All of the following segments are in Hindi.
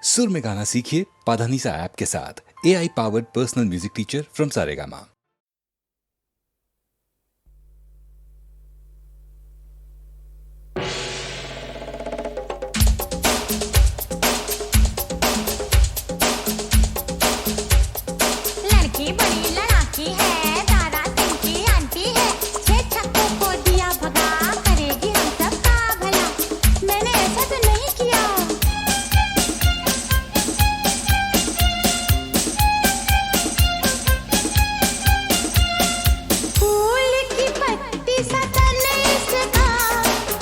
सुर में गाना सीखिए पाधानीसा ऐप के साथ। AI powered personal music teacher from Saregama. लड़की बड़ी लड़ाकी है, तारा सिंह की आंटी है, 6 छक्कों को दिया भगा, करेगी हम सबका भला। मैंने ऐसा तो नहीं किया। फूल की पत्ती सा तन इसका,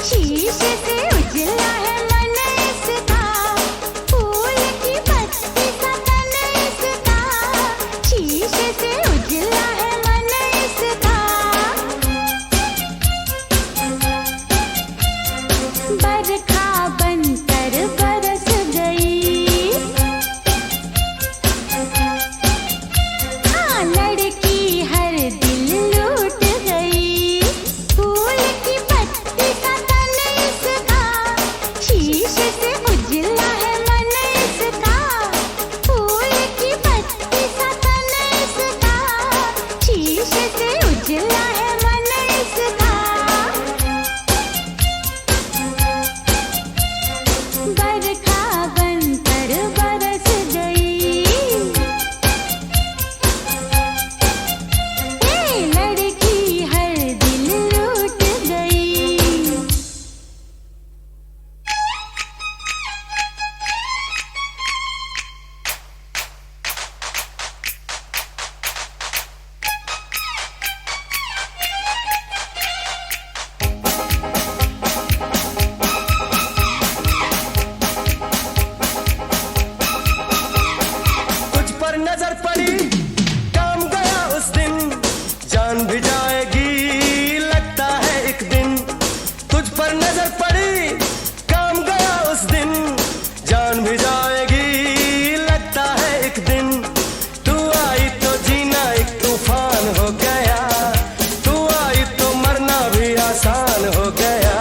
शीशे से उजला है मन इसका। फूल की पत्ती सा तन इसका, शीशे से उजला है मन इसका। बरखा बनकर बरस गई, हाँ लड़की हर दिल लूट गई। फूल की पत्ती सा तन इसका, शीशे से उजला है मन इसका। फूल की पत्ती सा तन इसका, शीशे से उजला है मन इसका। बरखा बनकर बरस गई, ये लड़की हर दिल लूट गई। तुझ पर नजर पड़ी, काम गया उस दिन, जान भी जाएगी लगता है एक दिन। तुझ पर नजर पड़ी, काम गया उस दिन, जान भी जाएगी लगता है एक दिन। तू आई तो जीना एक तूफान हो गया, तू आई तो मरना भी आसान हो गया।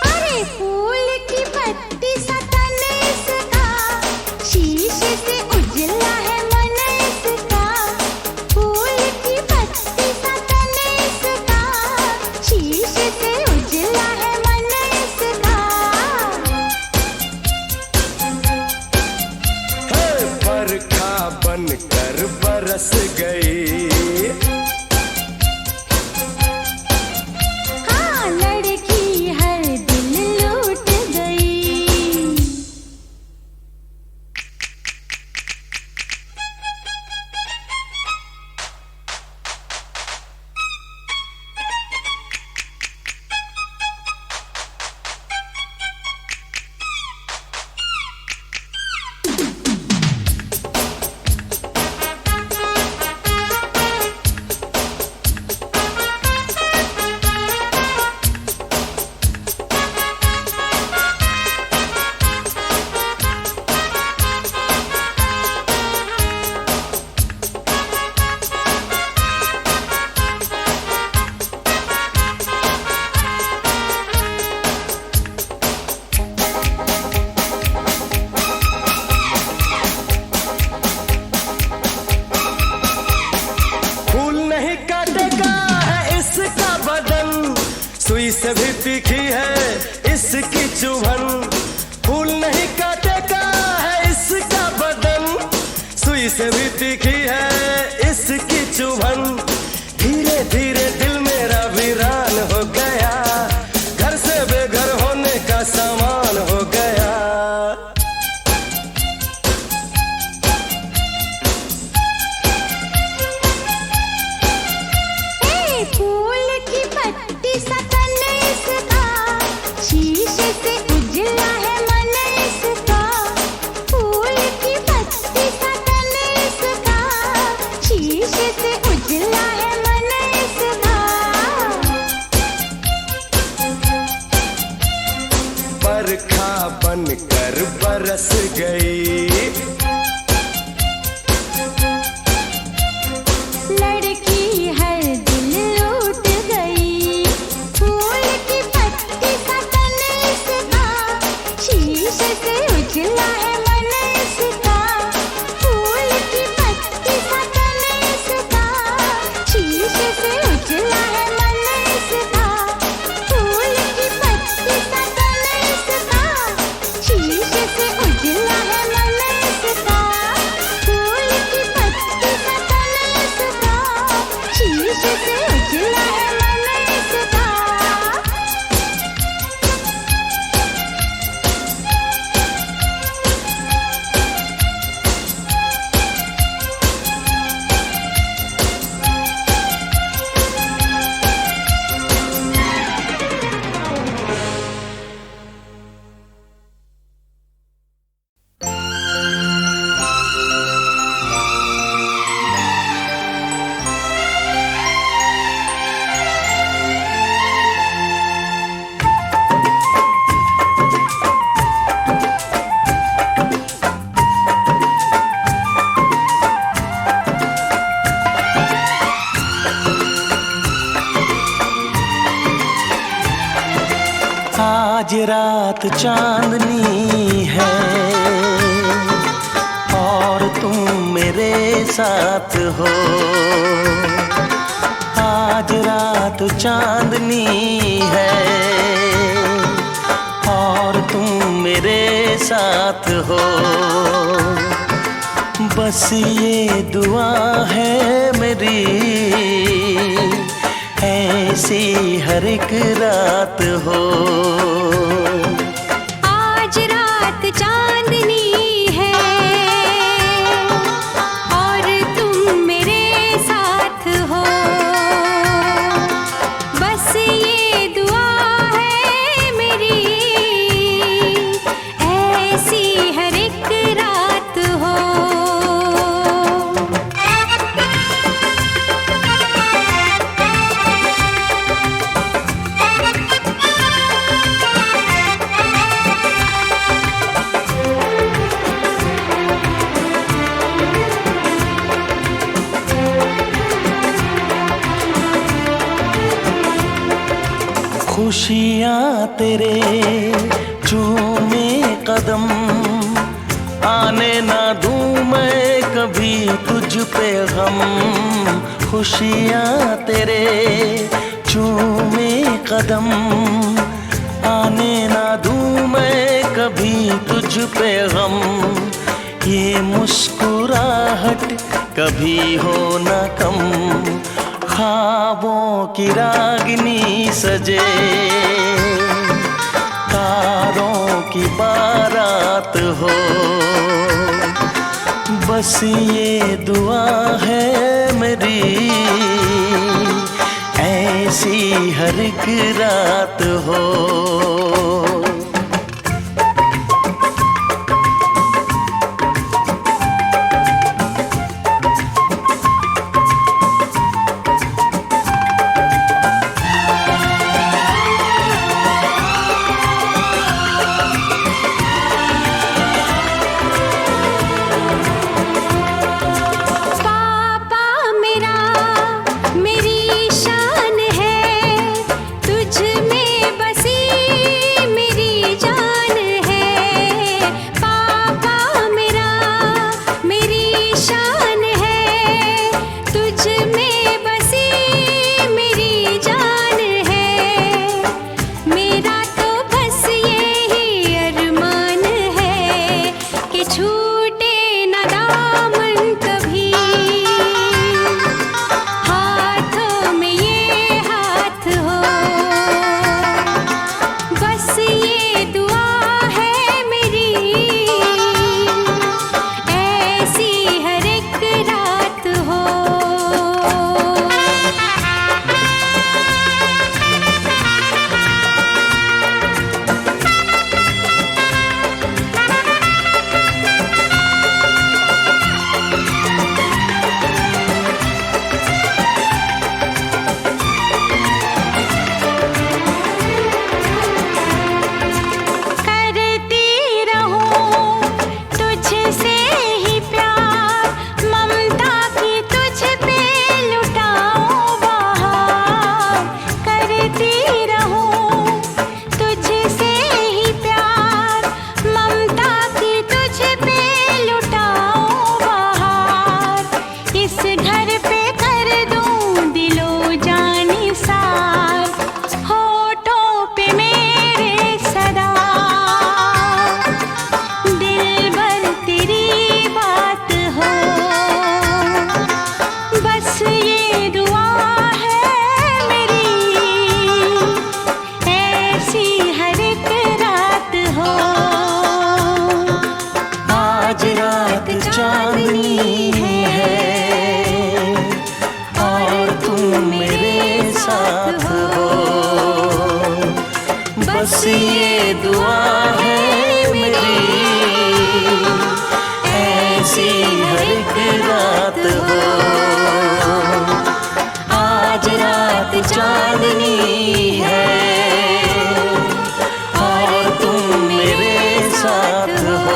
अरे फूल की पत्ती सा तन इसका, शीशे से उजला है मन इसका। फूल की पत्ती सा तन इसका, शीशे से उजला है मन इसका। हे बरखा बनकर बरस गई, हाँ लड़की हर दिल लूट गई। फूल नहीं काटेगा है इसका बदन, सुई से भी तीखी है इसकी चुभन। फूल नहीं काटेगा है इसका बदन, सुई से भी तीखी है इसकी चुभन। धीरे धीरे दिल मेरा वीरान हो गया, घर से बेघर होने का सामान हो गया। ए फूल की पत्ती सा तन इसका, शीशे से उजला है मन इसका। फूल की पत्ती सा तन इसका, शीशे से उजला है मन इसका। बरखा बनकर बरस गई, लड़की हर दिल लूट आज रात चांदनी है और तुम मेरे साथ हो। आज रात चांदनी है और तुम मेरे साथ हो। बस ये दुआ है मेरी, ऐसी हर एक रात हो। आज रात चांदनी है और तुम मेरे साथ हो। बस ये दुआ है मेरी, ऐसी हर एक रात हो। खुशियाँ तेरे चूमे कदम, आने ना दूँ मैं कभी तुझ पे गम। खुशियाँ तेरे चूमे कदम, आने ना दूँ मैं कभी तुझ पे गम। ये मुस्कुराहट कभी हो ना कम, ख्वाबों की रागिनी सजे, तारों की बारात हो। बस ये दुआ है मेरी, ऐसी हर एक रात हो। बस ये दुआ है मेरी, ऐसी हर एक रात हो। आज रात चांदनी है और तुम मेरे साथ हो।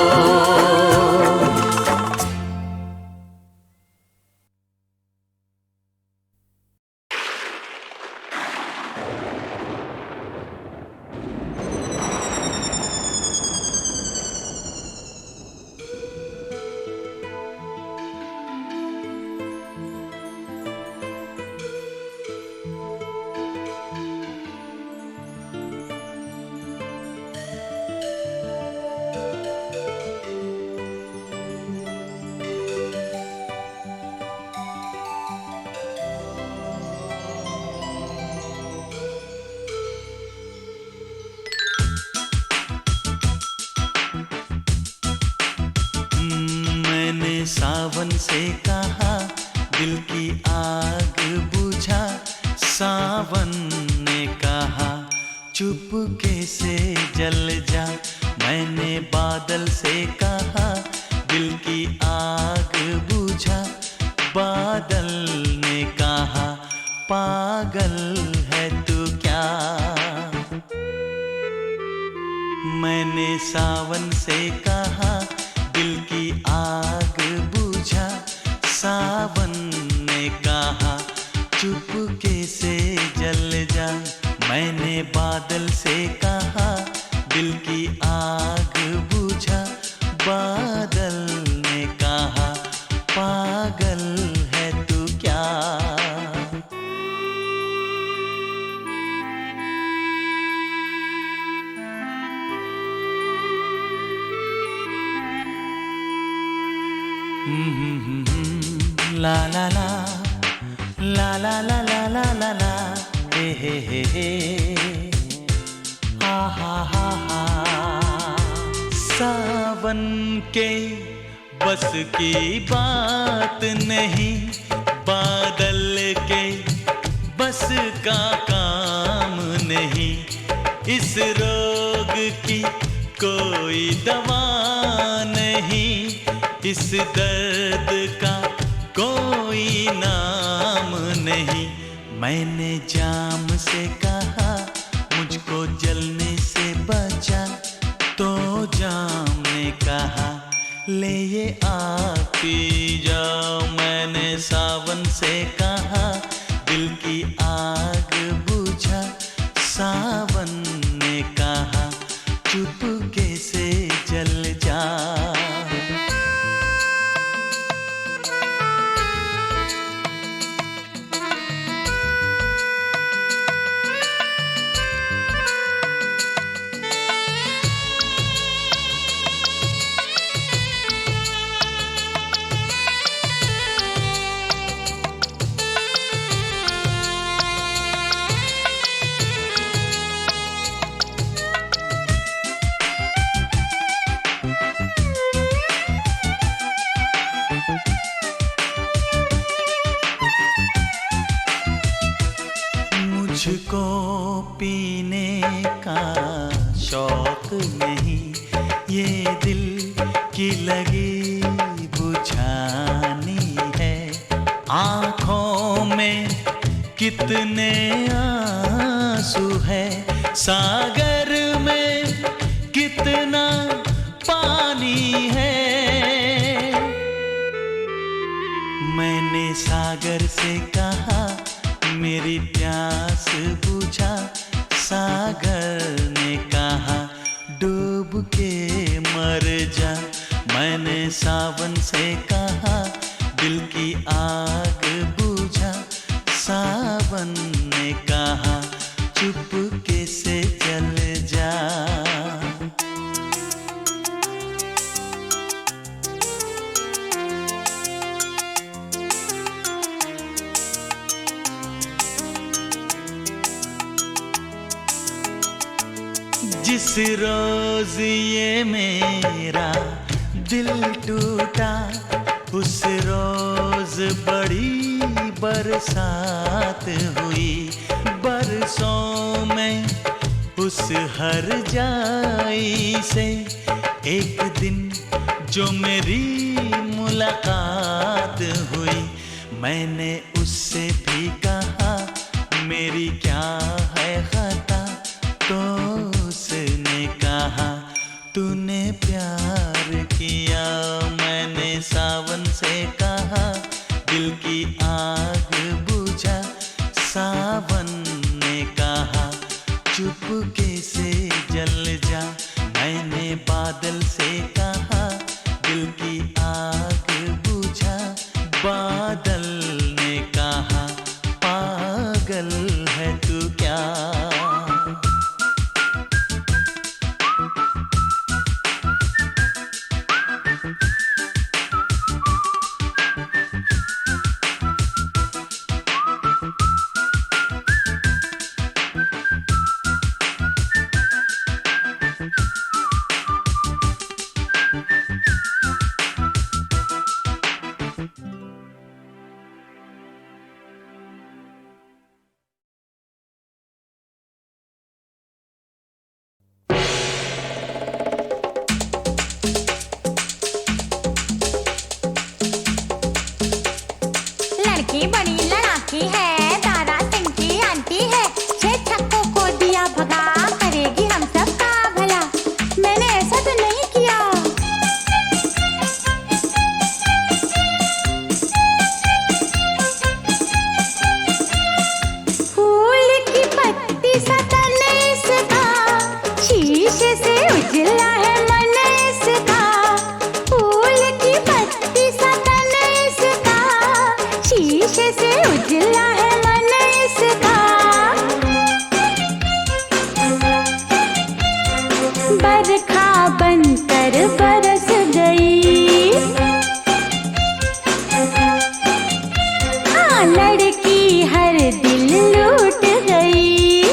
से कहा, दिल की आग बुझा। सावन ने कहा चुपके से जल जा। मैंने बादल से कहा, दिल की आग बुझा। बादल ने कहा पागल है तू क्या। मैंने सावन से कहा, दिल की आग बुझा। सावन ने कहा चुपके से जल जा। मैंने बादल से कहा, दिल की आग बुझा। बादल ने कहा पागल है तू क्या। ला ला ला ला ला ला ला ला ला ला हे हा हा हा हा। सावन के बस की बात नहीं, बादल के बस का काम नहीं। इस रोग की कोई दवा नहीं, इस दर्द का कोई नाम नहीं। मैंने जाम से कहा मुझको जलने से बचा, तो जाम ने कहा ले ये आग पी जाओ। मैंने सावन से कहा, दिल की आग बुझा। सावन ने कहा चुपके से जल जा। मुझको पीने का शौक नहीं, ये दिल की लगी बुझानी है। आँखों में कितने आंसू है, सागर में कितना पानी है। मैंने सागर से कहा मेरी प्यास बुझा। सागर ने कहा डूब के मर जा। मैंने सावन से कहा, दिल की आग बुझा। सावन ने कहा चुपके से जल जा। जिस रोज ये मेरा दिल टूटा, उस रोज बड़ी बरसात हुई। बरसों में उस हर जाई से एक दिन जो मेरी मुलाकात हुई। मैंने उससे भी कहा मेरी क्या है खता, तो उसने कहा तूने प्यार किया। मैंने सावन से कहा, दिल की आग बुझा। सावन ने कहा चुपके से जल जा। मैंने बादल से कहा, दिल की आग बुझा। बादल ने कहा पागल है तू क्या। बरखा बनकर बरस गई। हाँ, लड़की हर दिल लूट गई।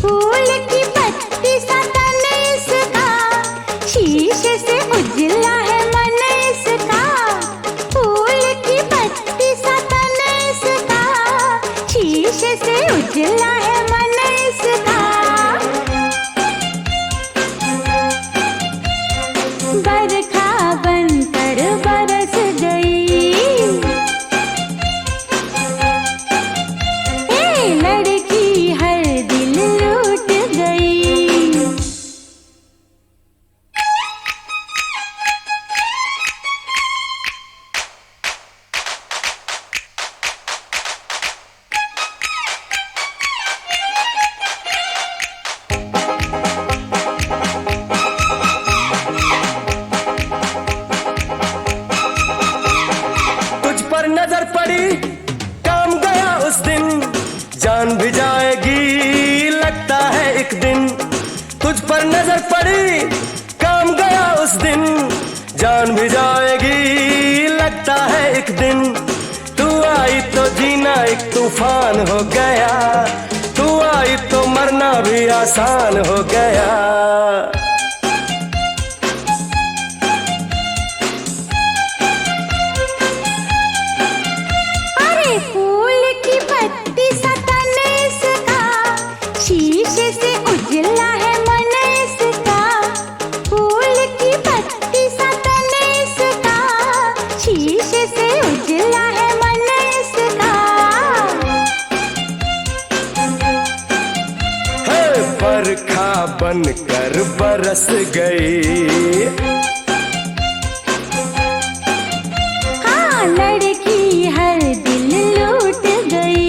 फूल की पत्ती सा तन इसका, शीशे से उजला है मन इसका। फूल की पत्ती सा तन इसका, शीशे से उजला है मन इसका। बरखा बनकर बरस गई। ए लड़की हर दिल लूट गई। तुझ पर नजर पड़ी, काम गया उस दिन, जान भी जाएगी लगता है एक दिन। तुझ पर नजर पड़ी, काम गया उस दिन, जान भी जाएगी लगता है एक दिन। तू आई तो जीना एक तूफान हो गया, तू आई तो मरना भी आसान हो गया। अरे फूल की पत्ती सा तन इसका, शीशे से उजला है मन इसका। फूल की पत्ती सा तन इसका, शीशे से उजला है मन इसका। है बरखा बनकर बरस गई। हाँ, लड़की हर दिल लूट गई।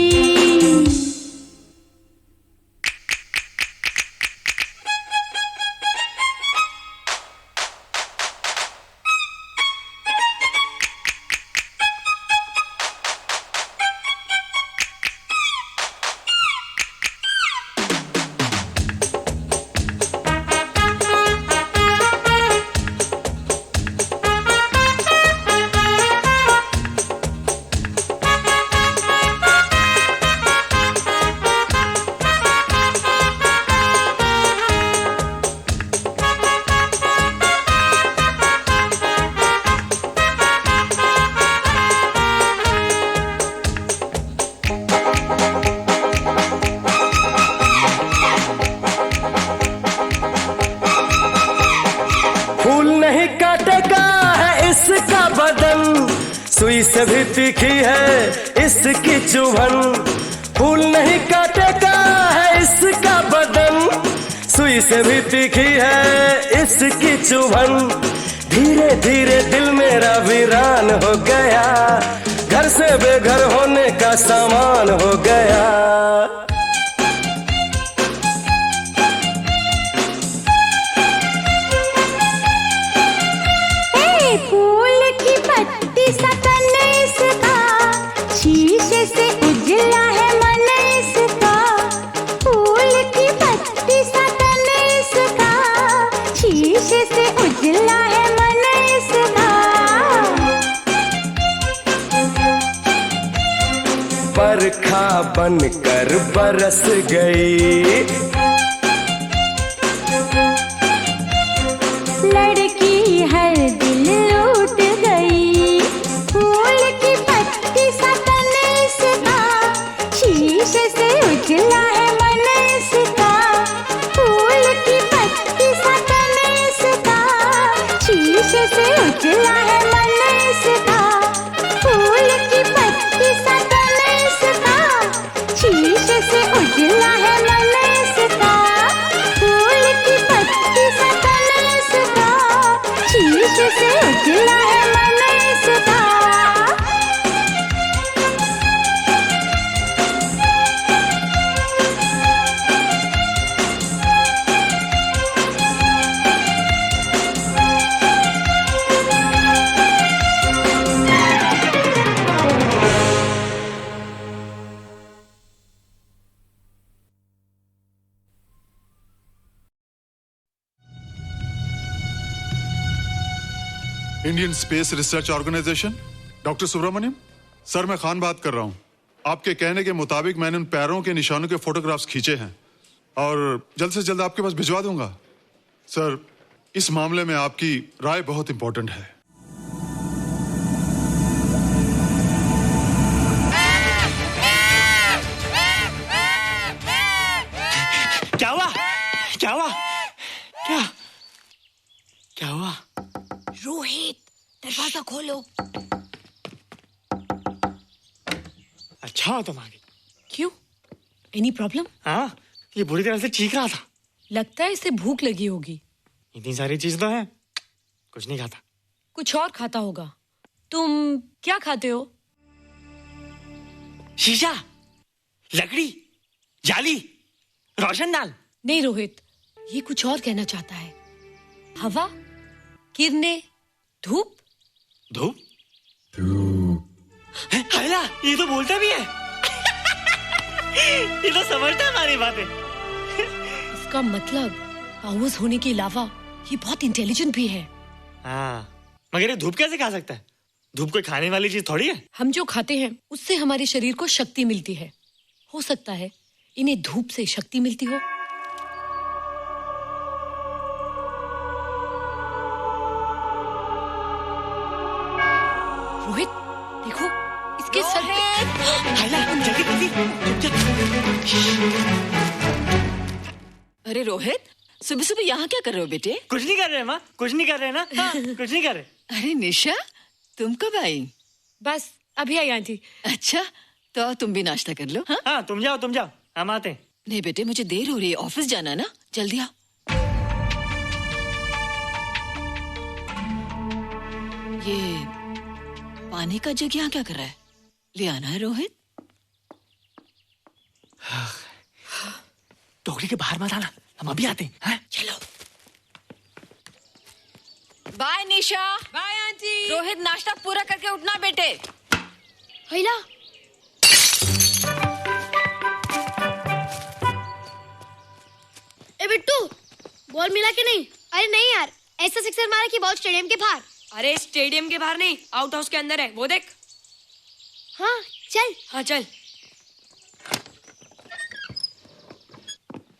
फूल नहीं काटेगा है इसका बदन, सुई से भी तीखी है इसकी चुभन। फूल नहीं काटेगा है इसका बदन, सुई से भी तीखी है इसकी चुभन। धीरे धीरे दिल मेरा वीरान हो गया, घर से बेघर होने का सामान हो गया। फूल की पत्ती सा तन इसका, शीशे से उजला है मन इसका। फूल की पत्ती सा तन इसका, शीशे से उजला है मन इसका। बरखा बनकर बरस गई। लड़की हर दिल लूट गई। फूल की पत्ती सा तन इसका, शीशे से उजला है मन इसका। फूल की पत्ती सा तन इसका, शीशे से उजला है मन इसका। फूल की पत्ती सा तन इसका, शीशे से उजला है मन इसका। Indian Space Research Organisation. Doctor Subramaniam sir, मैं खान बात कर रहा हूँ। आपके कहने के मुताबिक मैंने उन पैरों के निशानों के फोटोग्राफ्स खींचे हैं और जल्द से जल्द आपके पास भिजवा दूंगा। सर, इस मामले में आपकी राय बहुत इंपॉर्टेंट है। क्या हुआ? क्या हुआ? क्या क्या हुआ? रोहित, दरवाजा खोलो। अच्छा हो तुम आ गई। क्यों? Any problem? हाँ, ये बुरी तरह से चीख रहा था। लगता है इसे भूख लगी होगी। इतनी सारी चीज तो है, कुछ नहीं खाता। कुछ और खाता होगा। तुम क्या खाते हो? शीशा, लकड़ी, जाली, रोशनदान। नहीं रोहित, ये कुछ और कहना चाहता है। हवा, किरणें, धूप। धूप? हैला, ये तो बोलता भी है। ये तो समझता है हमारी बातें। इसका मतलब पावर्स होने के अलावा ये बहुत इंटेलिजेंट भी है। हाँ, मगर ये धूप कैसे खा सकता है? धूप कोई खाने वाली चीज थोड़ी है। हम जो खाते हैं उससे हमारे शरीर को शक्ति मिलती है। हो सकता है इन्हें धूप से शक्ति मिलती हो। रोहित, देखो इसके सर पे। हैला, जल्दी जल्दी। अरे रोहित, सुबह सुबह यहाँ क्या कर रहे हो बेटे? कुछ नहीं कर रहे माँ, कुछ नहीं कर रहे ना। हाँ, कुछ नहीं कर रहे। अरे निशा, तुम कब आई? बस अभी आई आंटी। अच्छा, तो तुम भी नाश्ता कर लो। हाँ, हाँ, तुम जाओ, हम आते हैं। नहीं बेटे, मुझे देर हो रही है, ऑफिस जाना ना, जल्दी आओ। ये पानी का जग यहाँ क्या कर रहा है? ले आना है रोहित। टोकरी के बाहर मत आना, हम अभी आते हैं। हाँ? चलो। Bye Nisha. Bye aunty. Rohit, नाश्ता पूरा करके उठना बेटे। हैला, ए बिट्टू, बॉल मिला के नहीं? अरे नहीं यार, ऐसा सिक्सर मारा कि बॉल स्टेडियम के बाहर। अरे स्टेडियम के बाहर नहीं, आउट हाउस के अंदर है, वो देख। हाँ चल। हाँ चल।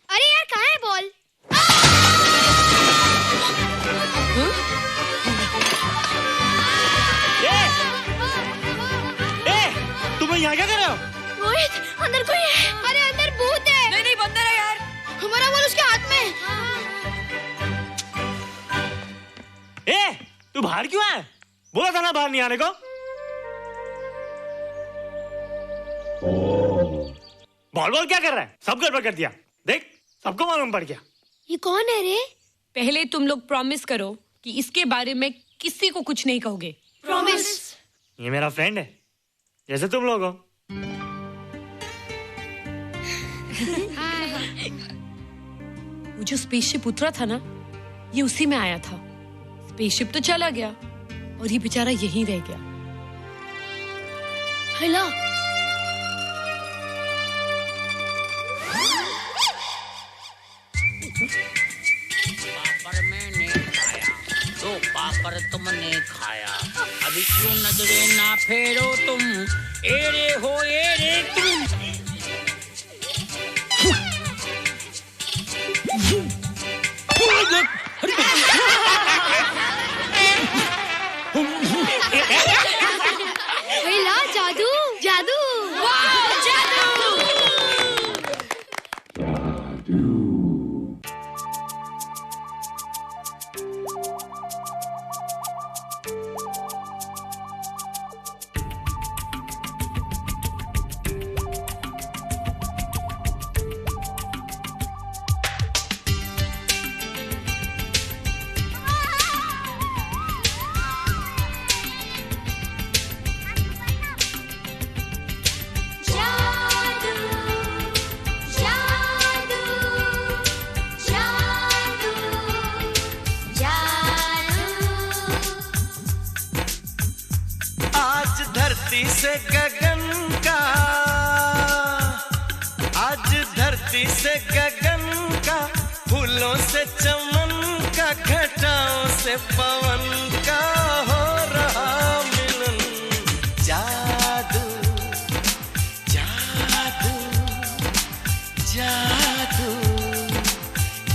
अरे यार, कहाँ है बॉल? तुम यहाँ क्या कर रहे हो? रोहित, अंदर कोई है। अरे अंदर भूत है। नहीं बंदर है यार। हमारा बॉल उसके हाथ में। तू बाहर क्यों है? बोला था ना बाहर नहीं आने को। बॉल क्या कर रहा है? सब गड़बड़ कर दिया। देख, सबको मालूम पड़ गया। ये कौन है रे? पहले तुम लोग प्रॉमिस करो कि इसके बारे में किसी को कुछ नहीं कहोगे। प्रॉमिस। ये मेरा फ्रेंड है, जैसे तुम लोग हो। वो जो स्पेसशिप उतरा था ना, ये उसी में आया था। स्पेसशिप तो चला गया और ये बेचारा यहीं रह गया। हैला, पापड़ मैंने खाया, 2 पापड़ तुमने खाया, अभी क्यों नजरे ना फेरो तुम, एरे हो एरे तुम। हैला, जादू जादू। वाह, जादू। धरती से गगन का, आज धरती से गगन का, फूलों से चमन का, घटाओं से पवन का हो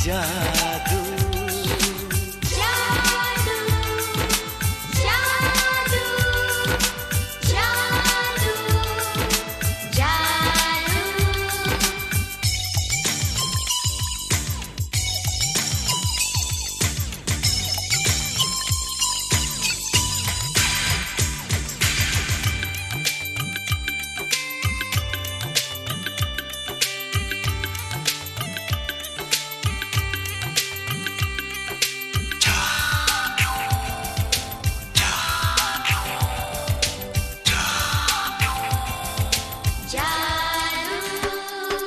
जादू जादू जादू जादू जादू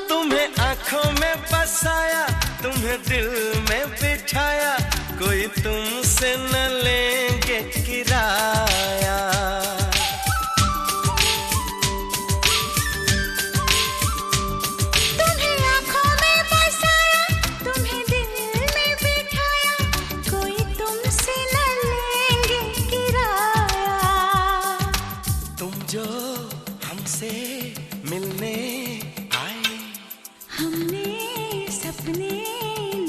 तुम्हें आंखों में बसाया, तुम्हें दिल में बिठाया, कोई तुमसे न लेंगे किराया। तुम्हें आँखों में बसाया, तुम्हें दिल में बिठाया, कोई तुमसे न लेंगे किराया। तुम जो हमसे मिलने आए, हमने सपने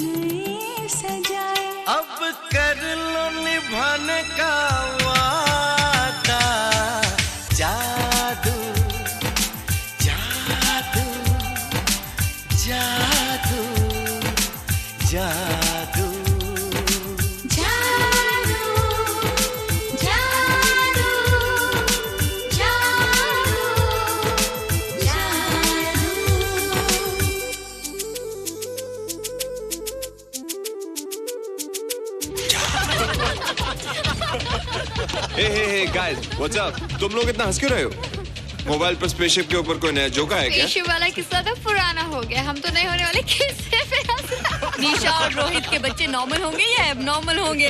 नए सजाए, अब कर लो निभाने का वादा। जादू जादू जादू जादू जादू जादू हे गाइस, व्हाट्स अप? तुम लोग इतना हंस क्यों रहे हो? मोबाइल पर स्पेसशिप के ऊपर कोई नया जोक है क्या? स्पेसशिप वाला किस्सा तो पुराना हो गया, हम तो नहीं होने वाले किस्से पे हंस रहे। निशा और रोहित के बच्चे नॉर्मल होंगे या एबनॉर्मल होंगे?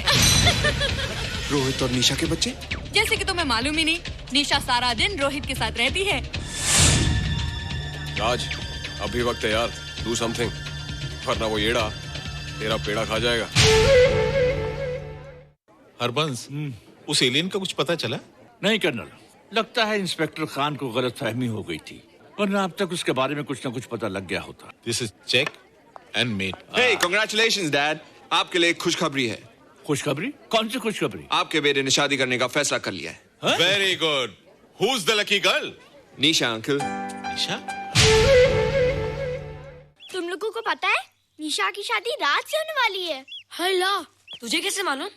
रोहित और निशा के बच्चे? जैसे कि तुम्हें मालूम ही नहीं, निशा सारा दिन रोहित के साथ रहती है। राज, अभी वक्त है यार, डू समथिंग, वरना वो येड़ा तेरा पेड़ा खा जाएगा। हरबंस, उस एलियन का कुछ पता चला? नहीं कर्नल, लगता है इंस्पेक्टर खान को गलतफहमी हो गई थी, वरना अब तक उसके बारे में कुछ न कुछ पता लग गया होता। This is check and mate. Hey, congratulations dad, आपके लिए एक खुशखबरी है। खुशखबरी? कौन सी खुशखबरी? आपके बेटे ने शादी करने का फैसला कर लिया है। Very good. Who is the lucky girl? Nisha uncle. Nisha? तुम लोगों को पता है निशा की शादी रात से होने वाली है। हल्ला, तुझे कैसे मालूम?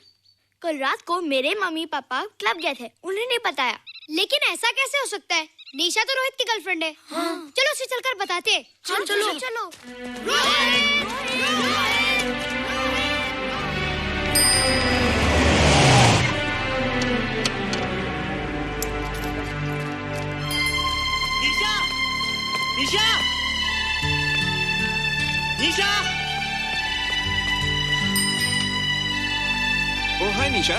कल रात को मेरे मम्मी पापा क्लब गए थे, उन्हें नहीं बताया। लेकिन ऐसा कैसे हो सकता है? निशा तो रोहित की गर्लफ्रेंड है। हाँ। चलो उसे चलकर बताते हैं। हाँ, चलो। चलो। निशा! निशा! निशा! ओ हाय निशा।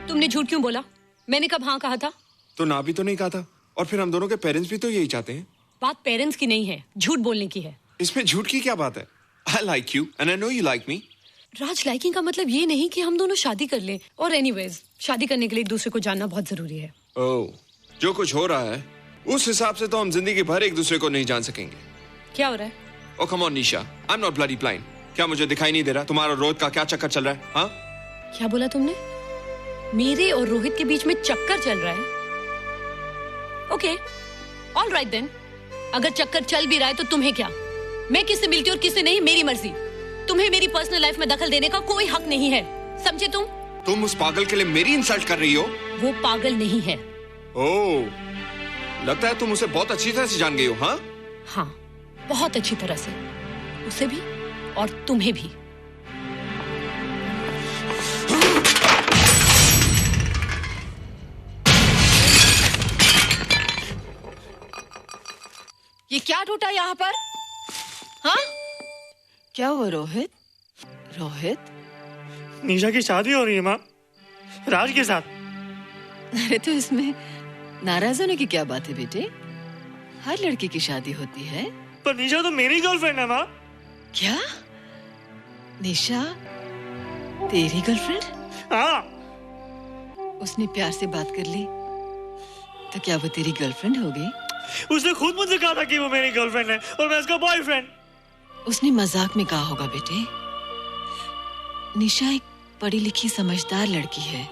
तुमने झूठ क्यों बोला? मैंने कब हाँ कहा था? तो ना भी तो नहीं कहा था, और फिर हम दोनों के पेरेंट्स भी तो यही चाहते हैं। बात पेरेंट्स की नहीं है, झूठ बोलने की है। इसमें झूठ की क्या बात है? I like you and I know you like me. Raj, liking का मतलब ये नहीं कि हम दोनों शादी कर लें। और एनीवेज, शादी करने के लिए एक दूसरे को जानना बहुत जरूरी है। ओह, जो कुछ हो रहा है उस हिसाब से तो हम जिंदगी भर एक दूसरे को नहीं जान सकेंगे। क्या हो रहा है? Oh come on Nisha, I'm not bloody blind. क्या मुझे दिखाई नहीं दे रहा तुम्हारा रोहित का क्या चक्कर चल रहा है? हाँ? क्या बोला तुमने? मेरे और रोहित के बीच में चक्कर चल रहा है? Okay, all right then. अगर चक्कर चल भी रहा है तो तुम्हें क्या? मैं किससे मिलती हूँ और किससे नहीं, मेरी मर्जी। तुम्हें मेरी पर्सनल लाइफ में दखल देने का कोई हक नहीं है, समझे तुम? तुम उस पागल के लिए मेरी इंसल्ट कर रही हो? वो पागल नहीं है। ओह, लगता है तुम उसे बहुत अच्छी तरह से जान गई हो। हाँ? हाँ, बहुत अच्छी तरह से, उसे भी और तुम्हें भी। ये क्या टूटा यहाँ पर? हाँ? क्या हुआ रोहित? रोहित? निशा की शादी हो रही है माँ, राज के साथ। अरे तो इसमें नाराज होने की क्या बात है बेटे? हर लड़की की शादी होती है। पर निशा तो मेरी गर्लफ्रेंड है माँ। क्या? निशा तेरी गर्लफ्रेंड? हाँ। उसने प्यार से बात कर ली तो क्या वो तेरी गर्लफ्रेंड हो गई? उसने खुद मुझसे कहा था कि वो मेरी गर्लफ्रेंड है और मैं उसका बॉयफ्रेंड। उसने मजाक में कहा होगा बेटे। निशा एक पढ़ी लिखी समझदार लड़की है।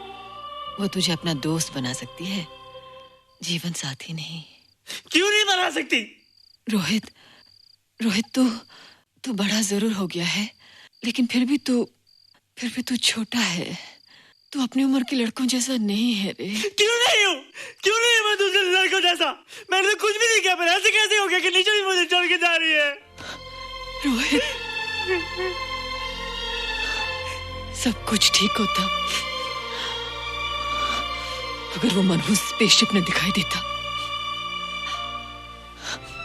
वो तुझे अपना दोस्त बना सकती है, जीवन साथी नहीं। क्यों नहीं बना सकती? रोहित, तू बड़ा जरूर हो गया है, लेकिन फिर भी तू छोटा है। तू अपनी उम्र के लड़कों जैसा नहीं है रे। क्यों नहीं हूँ? क्यों नहीं हूँ मैं दूसरे लड़कों जैसा? मैंने तो कुछ भी नहीं किया, पर ऐसे कैसे हो गया कि निशा भी मुझे छोड़ के जा रही है? रोहित, सब कुछ ठीक होता अगर वो मनहूस स्पेसशिप न दिखाई देता।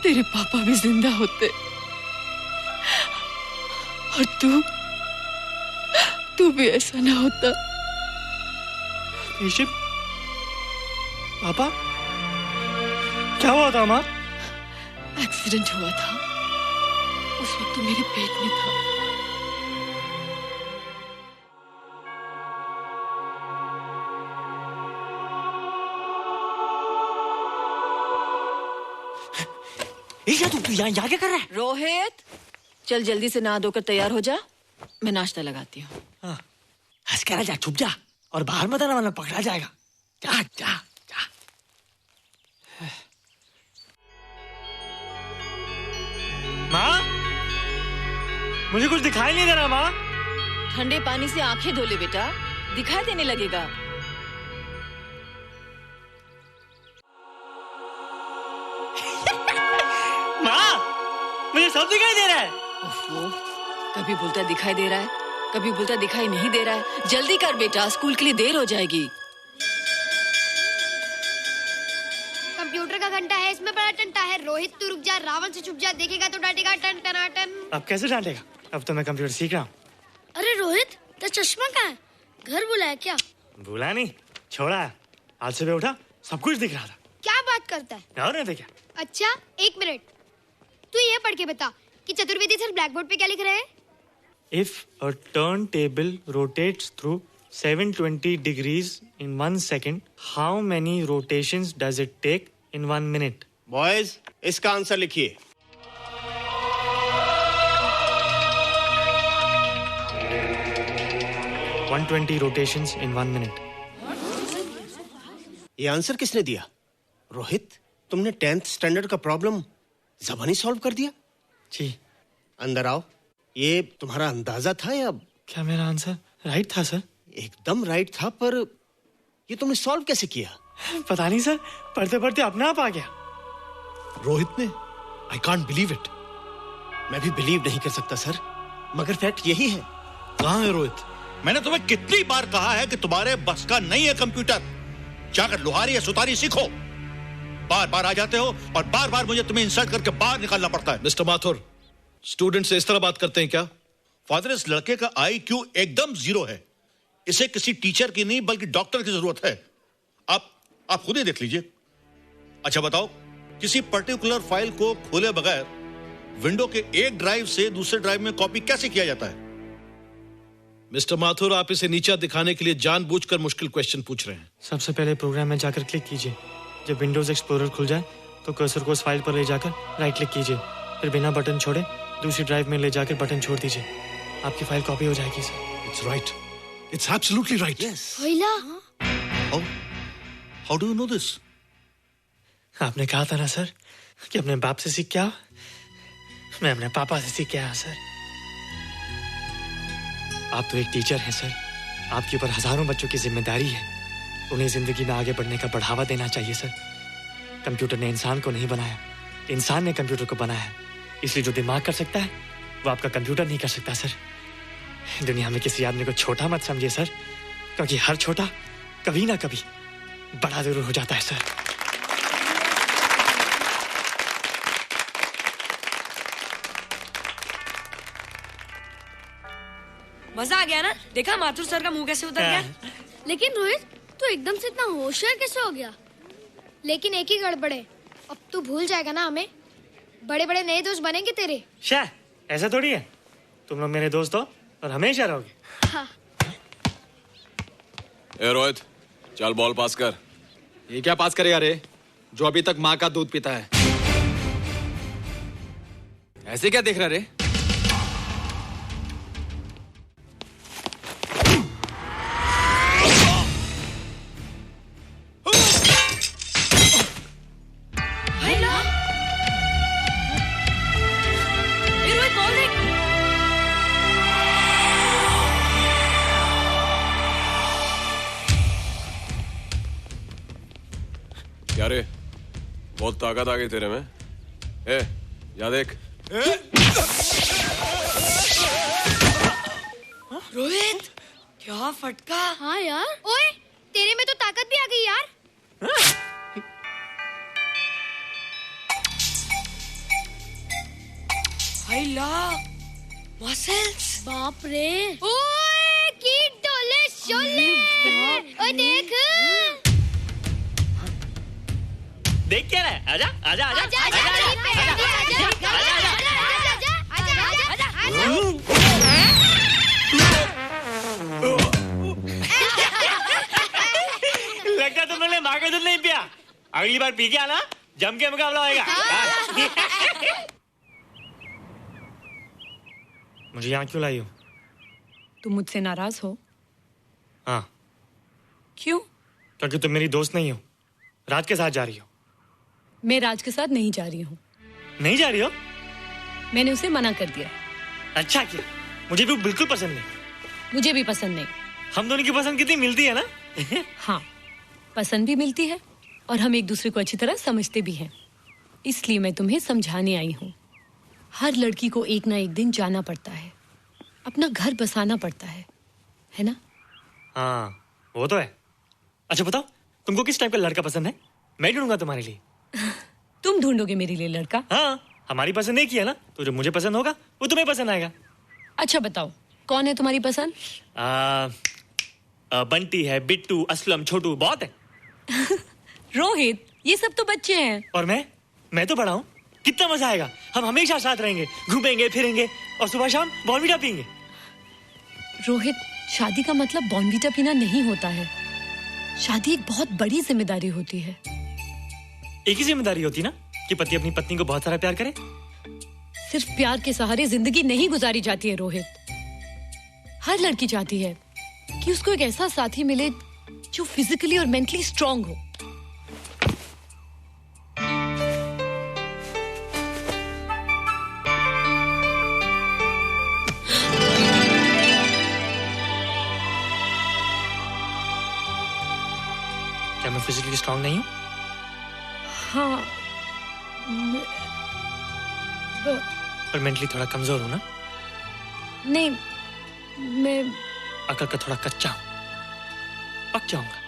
तेरे पापा भी जिंदा होते और तू भी ऐसा ना होता। स्पेसशिप? पापा? क्या हुआ था माँ? एक्सीडेंट हुआ था, उस वक्त तू मेरे पेट में था। तू यहाँ क्या कर रहा है? रोहित, चल जल्दी से नहा धोकर तैयार हो जा, मैं नाश्ता लगाती हूँ। हंस कर जा, छुप जा और बाहर मत आना वरना पकड़ा जाएगा। जा जा जा। माँ, मुझे कुछ दिखाई नहीं दे रहा माँ। ठंडे पानी से आंखें धो ले बेटा, दिखाई देने लगेगा। मुझे सब दिखाई दे रहा है। कभी बोलता दिखाई दे रहा है, कभी बोलता दिखाई नहीं दे रहा है। जल्दी कर बेटा, स्कूल के लिए देर हो जाएगी। कंप्यूटर का घंटा है, इसमें बड़ा टंटा है। रोहित तू रुक जा, रावण से छुप जा, देखेगा तो डांटेगा टन टनाटन। अब कैसे डांटेगा? अब तो मैं कंप्यूटर सीख रहा हूँ। अरे रोहित, तेरा चश्मा कहाँ है? घर बुलाया क्या? भूला नहीं, छोड़ा है। आज सुबह उठा, सब कुछ दिख रहा था। क्या बात करता है? और नहीं देखा? अच्छा, एक मिनट, तू ये पढ़ के बता कि चतुर्वेदी सर ब्लैक बोर्ड पे क्या लिख रहे हैं? If a turntable rotates through 720 degrees in 1 second, how many rotations does it take in 1 minute? Boys, इसका आंसर लिखिए। $120 rotations in 1 minute. ये आंसर किसने दिया? रोहित, तुमने 10th स्टैंडर्ड का प्रॉब्लम ज़बानी सॉल्व कर दिया? जी। अंदर आओ। ये तुम्हारा अंदाजा था या? क्या मेरा आंसर राइट था सर? एकदम राइट था, पर ये तुमने सॉल्व कैसे किया? पता नहीं सर, पढ़ते पढ़ते अपने आप आ गया। रोहित ने? I can't believe it. मैं भी बिलीव नहीं कर सकता सर, मगर फैक्ट यही है। कहाँ है रोहित? मैंने तुम्हें कितनी बार कहा है कि तुम्हारे बस का नहीं है कंप्यूटर। जाकर लोहारी या सुतारी सीखो। बार बार आ जाते हो और बार बार मुझे तुम्हें इंसल्ट करके बाहर निकालना पड़ता है। मिस्टर माथुर, स्टूडेंट से इस तरह बात करते हैं क्या? फादर, इस लड़के का IQ एकदम 0 है। इसे किसी टीचर की नहीं बल्कि डॉक्टर की जरूरत है। आप खुद ही देख लीजिए। अच्छा बताओ, किसी पर्टिकुलर फाइल को खोले बगैर विंडो के एक ड्राइव से दूसरे ड्राइव में कॉपी कैसे किया जाता है? मिस्टर माथुर, आप इसे नीचा दिखाने के लिए जानबूझकर मुश्किल क्वेश्चन पूछ रहे हैं। सबसे पहले प्रोग्राम में जाकर क्लिक कीजिए। जब विंडोज एक्सप्लोरर खुल जाए तो कर्सर को उस फाइल पर ले जाकर राइट क्लिक कीजिए, फिर बिना बटन छोड़े दूसरी ड्राइव में ले जाकर बटन छोड़ दीजिए। आपकी फाइल कॉपी हो जाएगी sir. It's right, it's absolutely right. How do you know this? आपने कहा था ना सर कि अपने बाप से सीख के आओ। मैं अपने पापा से सीख के आया सर। आप तो एक टीचर हैं सर, आपके ऊपर हजारों बच्चों की जिम्मेदारी है। उन्हें जिंदगी में आगे बढ़ने का बढ़ावा देना चाहिए सर। कंप्यूटर ने इंसान को नहीं बनाया, इंसान ने कंप्यूटर को बनाया। इसलिए जो दिमाग कर सकता है वो आपका कंप्यूटर नहीं कर सकता सर। दुनिया में किसी आदमी को छोटा मत समझिए सर, क्योंकि हर छोटा कभी ना कभी बड़ा जरूर हो जाता है सर। मजा आ गया ना? देखा माथुर सर का मुंह कैसे उतर गया? लेकिन रोहित, तू एकदम से इतना होशियार कैसे हो गया? लेकिन एक ही गड़बड़ है, अब तू भूल जाएगा ना हमें। बड़े बड़े नए दोस्त बनेंगे तेरे। शाह, ऐसा थोड़ी है। तुम लोग मेरे दोस्त हो और हमेशा रहोगे। हाँ। ए रोहित, चल बॉल पास कर। ये क्या पास करेगा रे, जो अभी तक माँ का दूध पीता है? ऐसे क्या देख रहा रे? बहुत ताकत आ गई तेरे में। ए, या देख। रोहित, क्या फटका। हाँ यार। ओए, तेरे में तो ताकत भी आ गई यार। हाय ला, मसल्स। बाप रे। ओए, की डोले शोले। ओए देख। देख क्या रहा है? आजा आजा आजा आजा आजा आजा लगता तुम लोग ने माँ का दूध नहीं पिया। अगली बार पी के आना, जम के मुकाबला होएगा। मुझे यहाँ क्यों लाई हो? तुम मुझसे नाराज हो? हाँ। क्यों? क्योंकि तुम मेरी दोस्त नहीं हो, राज के साथ जा रही हो। मैं राज के साथ नहीं जा रही हूँ। नहीं जा रही हो? मैंने उसे मना कर दिया। अच्छा किया, मुझे भी बिल्कुल पसंद नहीं। मुझे भी पसंद नहीं। हम दोनों की पसंद कितनी मिलती है ना? हाँ, पसंद भी मिलती है और हम एक दूसरे को अच्छी तरह समझते भी हैं। इसलिए मैं तुम्हें समझाने आई हूँ। हर लड़की को एक ना एक दिन जाना पड़ता है, अपना घर बसाना पड़ता है ना? हाँ, वो तो है। अच्छा बताओ, तुमको किस टाइप का लड़का पसंद है? मैं ढूंढूंगा तुम्हारे लिए। तुम ढूंढोगे मेरे लिए लड़का? हाँ, हमारी पसंद एक ही है ना, तो जो मुझे पसंद होगा वो तुम्हें पसंद आएगा। अच्छा बताओ, कौन है तुम्हारी पसंद? बंटी है, बिट्टू, असलम, छोटू, बहुत है। रोहित, ये सब तो बच्चे हैं। और मैं तो बड़ा हूँ। कितना मजा आएगा, हम हमेशा साथ रहेंगे, घूमेंगे फिरेंगे और सुबह शाम बॉर्नवीटा पीएंगे। रोहित, शादी का मतलब बॉर्नवीटा पीना नहीं होता है। शादी एक बहुत बड़ी जिम्मेदारी होती है। एक ही जिम्मेदारी होती है ना, कि पति अपनी पत्नी को बहुत सारा प्यार करे। सिर्फ प्यार के सहारे जिंदगी नहीं गुजारी जाती है रोहित। हर लड़की चाहती है कि उसको एक ऐसा साथी मिले जो फिजिकली और मेंटली स्ट्रांग हो। क्या मैं फिजिकली स्ट्रांग नहीं हूँ? हाँ, पर मेंटली थोड़ा कमजोर हूँ ना? नहीं, मैं अकल का थोड़ा कच्चा हूँ, पक जाऊंगा।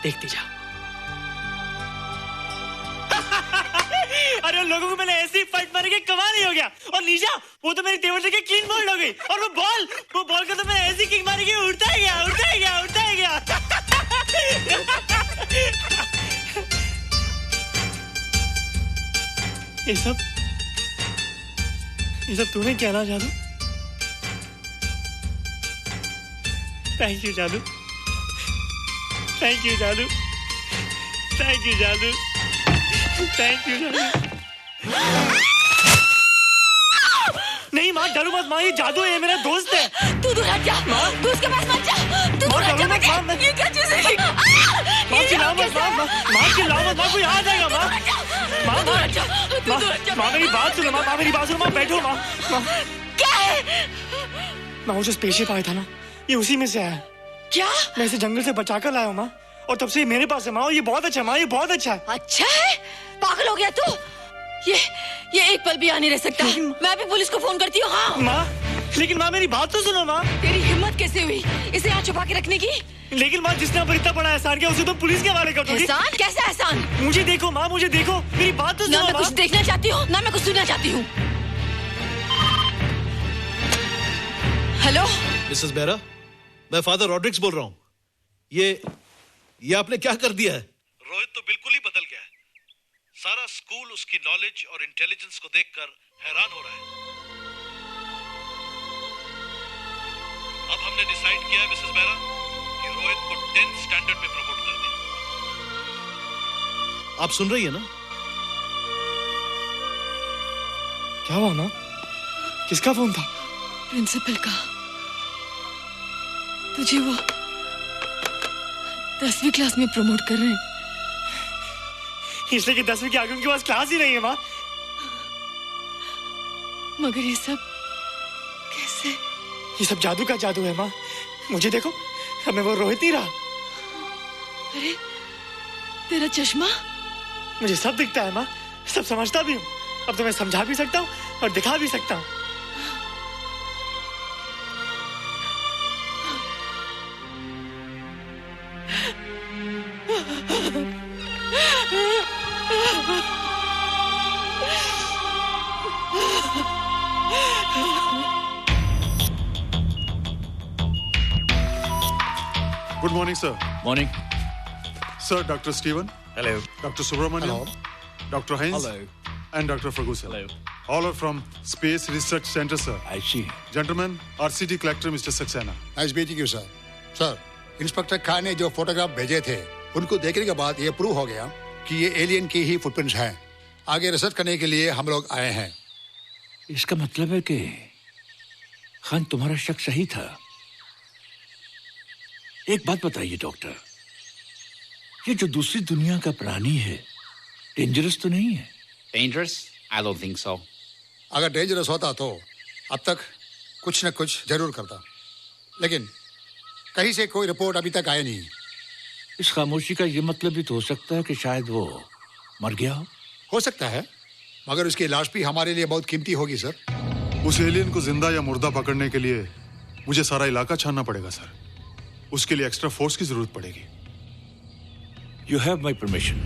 देखती जा। अरे उन लोगों को मैंने ऐसी फाइट मारी कि कमाल ही हो गया। और निशा, वो तो मेरी टेबल से क्लीन बॉल्ड हो गई। और वो बॉल का तो मैंने ऐसी किक मारी कि उड़ता ही गया, उड़ता ही गया, उड़ता ही गया। ये सब तूने क्या ना जादू? थैंक यू जादू, थैंक यू जादू, थैंक यू जादू, थैंक यू जादू। नहीं माँ, डरो मत माँ, ये जादू है, ये मेरा दोस्त है। तू दूर हट जा, तू उसके पास मत जा, तू दूर हट जा। माँ, ये क्या चीज़ है? माँ चिल्लाओ मत, माँ चिल्लाओ मत, माँ कोई आ जाएगा। माँ मेरी बात सुनो, माँ मेरी बात सुनो, माँ बैठो। माँ क्या है? माँ वो जो स्पेसशिप आया था ना, ये उसी में से आया। क्या? मैं इसे जंगल से बचाकर लाया हूँ माँ, और तब से ये मेरे पास है माँ, और ये बहुत अच्छा है माँ, ये बहुत अच्छा है। अच्छा है? पागल हो गया तू? ये एक पल भी यहाँ नहीं रह सकता। मैं अभी पुलिस को फोन करती हूँ। हाँ माँ, लेकिन माँ मेरी बात तो सुनो माँ। तेरी हिम्मत कैसे हुई इसे यहाँ छुपा के रखने की? लेकिन माँ, जिसने अब इतना बड़ा एहसान किया उसे तो पुलिस के हवाले कर दोगी। एहसान? कैसा एहसान? मुझे देखो माँ, मुझे देखो, मेरी बात तो सुनो। ना मैं कुछ देखना चाहती हूँ, ना मैं कुछ सुनना चाहती हूँ। हेलो मिसेस बेरा, मैं फादर रॉड्रिक्स बोल रहा हूँ। ये आपने क्या कर दिया है? रोहित तो बिल्कुल ही बदल गया है। सारा स्कूल उसकी नॉलेज और इंटेलिजेंस को देखकर हैरान हो रहा है। अब हमने डिसाइड किया है मिसेस बेरा कि रोहित को 10th स्टैंडर्ड में प्रमोट कर दें। आप सुन रही है ना? क्या हुआ माँ? किसका फोन था? प्रिंसिपल का। तुझे वो 10वीं क्लास में प्रमोट कर रहे हैं। इसलिए कि 10वीं के आगे उनके पास क्लास ही नहीं है माँ। मगर ये सब कैसे? ये सब जादू का जादू है माँ। मुझे देखो, हमें वो रोहित नहीं रहा। अरे तेरा चश्मा? मुझे सब दिखता है माँ, सब समझता भी हूँ। अब तो मैं समझा भी सकता हूँ और दिखा भी सकता हूँ। Good morning, sir. Morning. Sir, Dr. Stephen. Hello. Dr. Subramaniam. Dr. Heinz. Hello. And Dr. Ferguson. Hello. All are from Space Research Center, sir. I see. Gentlemen, RCT collector, Mr. Saxena. Nice meeting you sir. Sir, inspector Khan ने जो फोटोग्राफ भेजे थे उनको देखने के बाद ये प्रूव हो गया कि ये एलियन की ही फुटप्रिंट्स हैं। आगे रिसर्च करने के लिए हम लोग आए हैं। इसका मतलब है कि खान तुम्हारा शक सही था। एक बात बताइए डॉक्टर, ये जो दूसरी दुनिया का प्राणी है डेंजरस तो नहीं है? Dangerous? I don't think so. अगर डेंजरस होता तो अब तक कुछ न कुछ जरूर करता, लेकिन कहीं से कोई रिपोर्ट अभी तक आई नहीं। इस खामोशी का ये मतलब भी तो हो सकता है कि शायद वो मर गया हो सकता है, मगर उसकी लाश भी हमारे लिए बहुत कीमती होगी सर। उस एलियन को जिंदा या मुर्दा पकड़ने के लिए मुझे सारा इलाका छानना पड़ेगा सर। उसके लिए एक्स्ट्रा फोर्स की जरूरत पड़ेगी। You have my permission.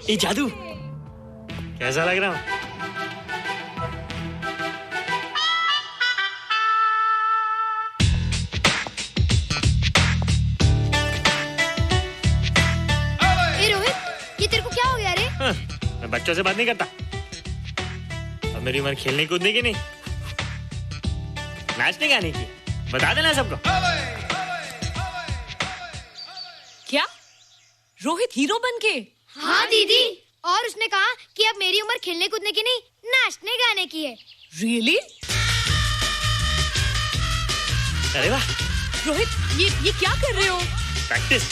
ये जादू कैसा लग रहा हूँ? ये तेरे को क्या हो गया रे? मैं बच्चों से बात नहीं करता। अब मेरी उम्र खेलने कूदने की नहीं, नाचने गाने की। बता देना सबको। क्या रोहित हीरो बन के? हाँ दीदी, और उसने कहा कि अब मेरी उम्र खेलने कूदने की नहीं, नाचने गाने की है। रियली? अरे वाह रोहित, ये क्या कर रहे हो? प्रैक्टिस।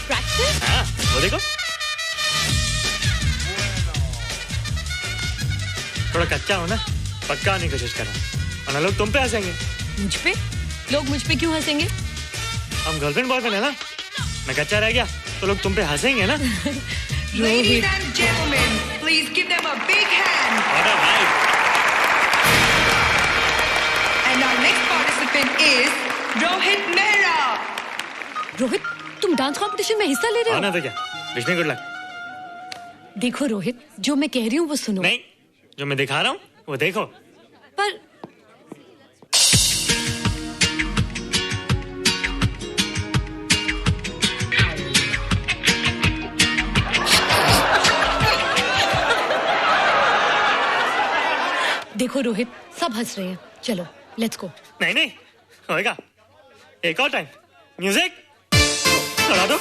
प्रैक्टिस? हाँ, वो देखो। थोड़ा कच्चा हो ना, पक्का होने की कोशिश करना, वरना लोग तुम पे हंसेंगे। मुझ पे? लोग मुझ पे क्यों हंसेंगे? हम गर्लफ्रेंड बॉयफ्रेंड है ना, मैं कच्चा रह गया तो लोग तुम पे हंसेंगे ना। Ladies and gentlemen, please give them a big hand. What a vibe. And our next participant is Rohit Mehra. Rohit, तुम डांस कंपटीशन में हिस्सा ले रहे हो? ना तो क्या, विश मी गुड लक। देखो रोहित, जो मैं कह रही हूँ वो सुनो। नहीं, जो मैं दिखा रहा हूँ वो देखो। पर देखो रोहित, सब हंस रहे हैं। चलो लेट्स गो। नहीं नहीं होएगा, एक और टाइम। म्यूजिक चला दो।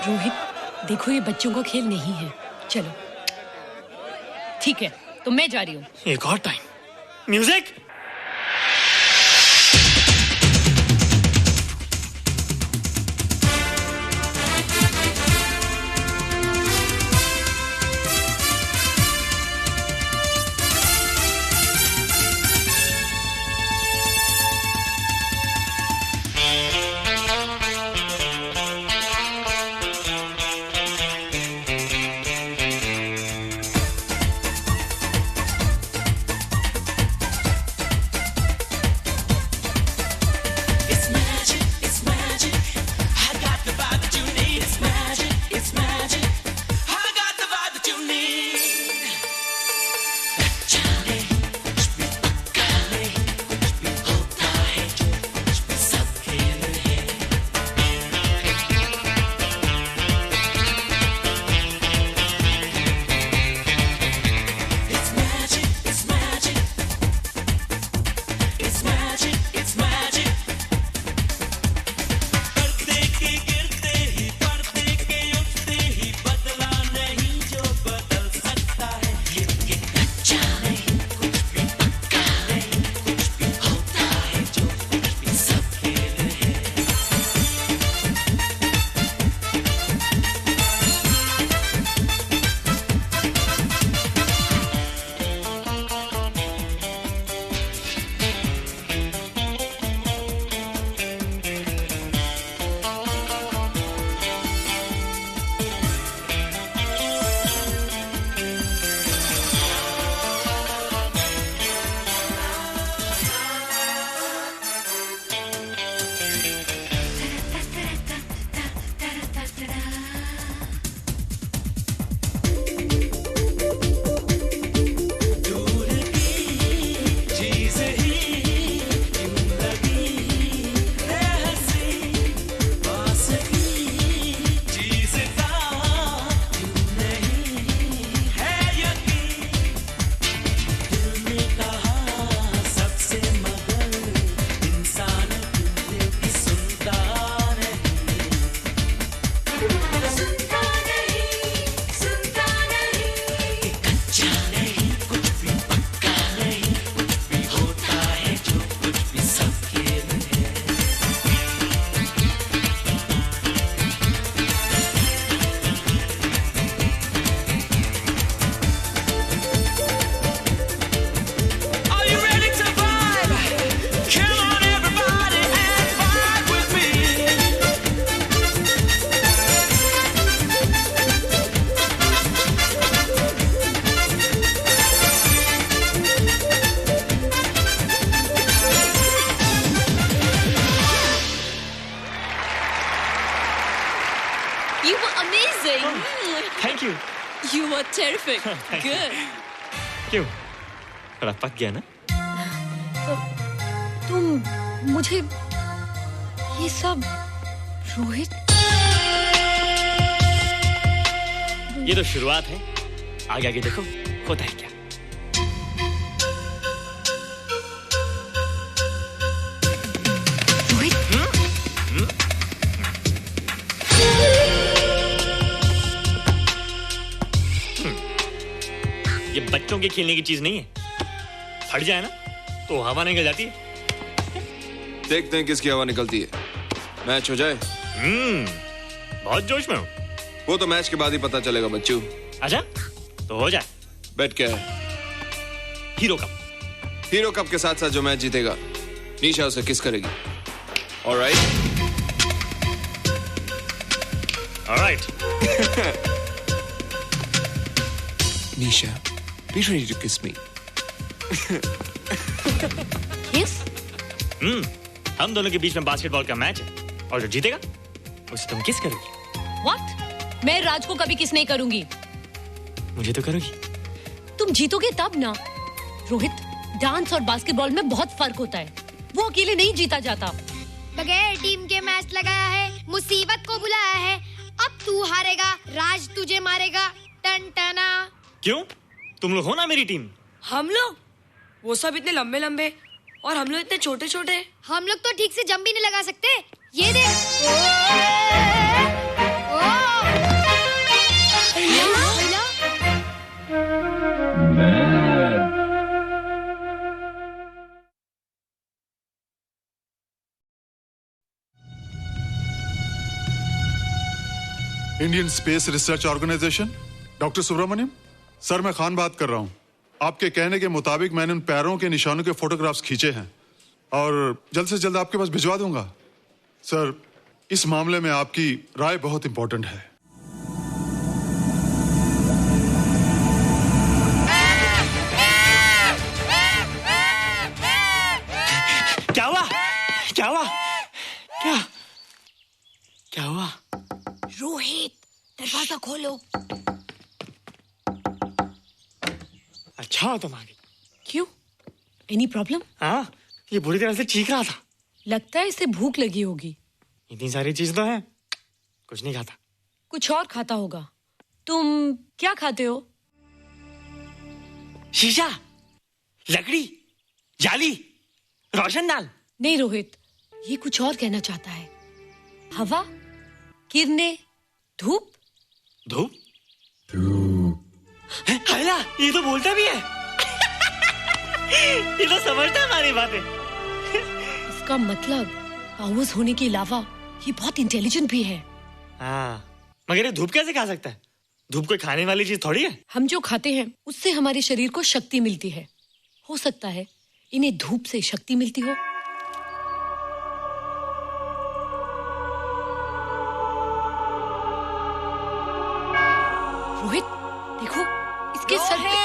रोहित देखो, ये बच्चों का खेल नहीं है। चलो ठीक है, तो मैं जा रही हूँ। एक और time. Music. Thank you. You were terrific. Good. क्यों? थोड़ा पक गया ना? तुम मुझे ये सब रोहित, ये तो शुरुआत है, आगे आगे देखो होता है क्या। ये बच्चों के खेलने की चीज नहीं है, फट जाए ना तो हवा निकल जाती है। देखते हैं किसकी हवा निकलती है। मैच हो जाए। बहुत जोश में हूँ। वो तो मैच के बाद ही पता चलेगा बच्चू। अच्छा तो हो जाए। बेट क्या है? Hero cup. हीरो कप के साथ साथ जो मैच जीतेगा निशा उसे किस करेगी। Alright. Nisha, be ready to kiss me. Kiss? हम दोनों के बीच में बास्केटबॉल का मैच है और जो जीतेगा उसे तुम किस करोगी। What? मैं राज को कभी किस नहीं करूंगी। मुझे तो करोगी। तुम जीतोगे तब ना। रोहित, डांस और बास्केटबॉल में बहुत फर्क होता है, वो अकेले नहीं जीता जाता। बगैर टीम के मैच लगाया है, मुसीबत को बुलाया है, अब तू हारेगा, राज तुझे मारेगा। टन टना। क्यों? तुम लोग हो ना मेरी टीम। हम लोग? वो सब इतने लंबे लंबे और हम लोग इतने छोटे छोटे। हम लोग तो ठीक से जंप भी नहीं लगा सकते। ये देख। Indian Space Research Organisation, doctor Subramaniam. Sir मैं खान बात कर रहा हूं। आपके कहने के मुताबिक मैंने उन पैरों के निशानों के फोटोग्राफ्स खींचे हैं और जल्द से जल्द आपके पास भिजवा दूंगा। सर इस मामले में आपकी राय बहुत इंपॉर्टेंट है। क्या हुआ? क्या हुआ? क्या हुआ? रोहित, दरवाजा खोलो। अच्छा तुम आ गई। क्यों? Any problem? हाँ, ये बुरी तरह से चीख रहा था। लगता है इसे भूख लगी होगी। इतनी सारी चीज तो है, कुछ नहीं खाता। कुछ और खाता होगा। तुम क्या खाते हो? शीशा, लकड़ी, जाली, रोशनदान। नहीं रोहित, ये कुछ और कहना चाहता है। हवा, किरणें, धूप। धूप? हैला, ये तो बोलता भी है। ये तो समझता है हमारी बातें। इसका मतलब पावर्स होने के अलावा ये बहुत इंटेलिजेंट भी है। हाँ, मगर ये धूप कैसे खा सकता है? धूप कोई खाने वाली चीज थोड़ी है। हम जो खाते हैं उससे हमारे शरीर को शक्ति मिलती है। हो सकता है इन्हें धूप से शक्ति मिलती हो। रोहित, देखो इसके सर पे।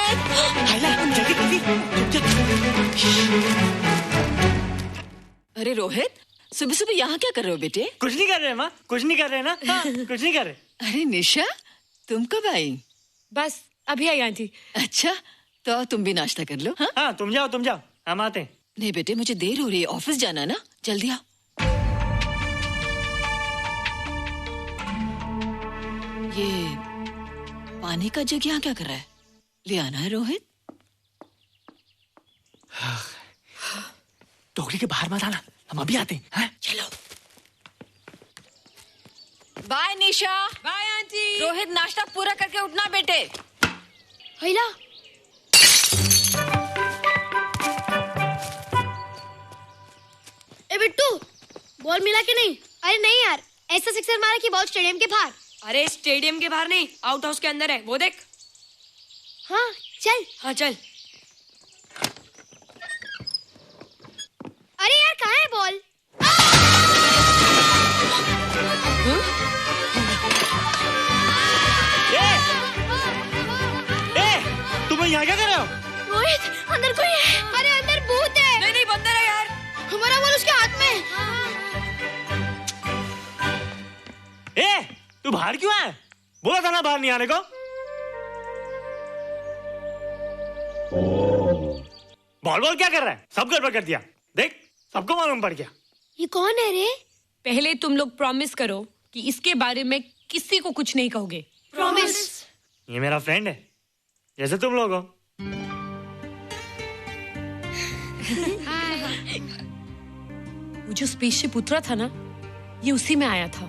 अरे रोहित, सुबह सुबह यहाँ क्या कर रहे हो बेटे? कुछ नहीं कर रहे माँ, कुछ नहीं कर रहे ना। हाँ, कुछ नहीं कर रहे। अरे निशा, तुम कब आई? बस अभी आई आंटी। अच्छा, तो तुम भी नाश्ता कर लो। हाँ, तुम जाओ, हम आते हैं। नहीं बेटे, मुझे देर हो रही है, ऑफिस जाना ना, जल्दी आओ। ये पानी का जग यहाँ क्या कर रहा है? ले आना है रोहित। टोकरी के बाहर मत आना, हम अभी आते हैं। चलो। Bye Nisha. Bye aunty. Rohit, नाश्ता पूरा करके उठना बेटे। हैला। ए बिट्टू, बॉल मिला कि नहीं? अरे नहीं यार, ऐसा सिक्सर मारा कि बॉल स्टेडियम के बाहर। अरे स्टेडियम के बाहर नहीं, आउट हाउस के अंदर है, वो देख। हाँ चल। हाँ चल। अरे यार कहाँ है बॉल? तुम यहाँ क्या कर रहे हो? रोहित, अंदर कोई है। अरे अंदर भूत है। नहीं बंदर है यार। हमारा बॉल उसके हाथ में। तू बाहर क्यों है? बोला था ना बाहर नहीं आने को। बॉल बॉल क्या कर रहा है? सब गड़बड़ कर दिया। देख, सबको मालूम पड़ गया। ये कौन है रे? पहले तुम लोग प्रॉमिस करो कि इसके बारे में किसी को कुछ नहीं कहोगे। प्रॉमिस। ये मेरा फ्रेंड है, जैसे तुम लोग हो। वो जो स्पेसशिप उतरा था ना, ये उसी में आया था।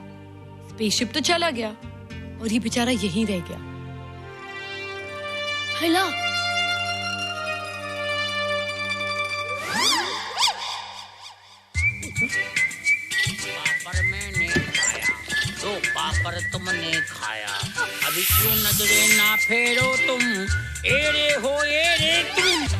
स्पेसशिप तो चला गया और ये बेचारा यहीं रह गया। हेलो। पापड़ मैंने खाया, दो पापड़ तुमने खाया, अभी क्यों नजरें ना फेरो तुम, एरे हो एरे तुम।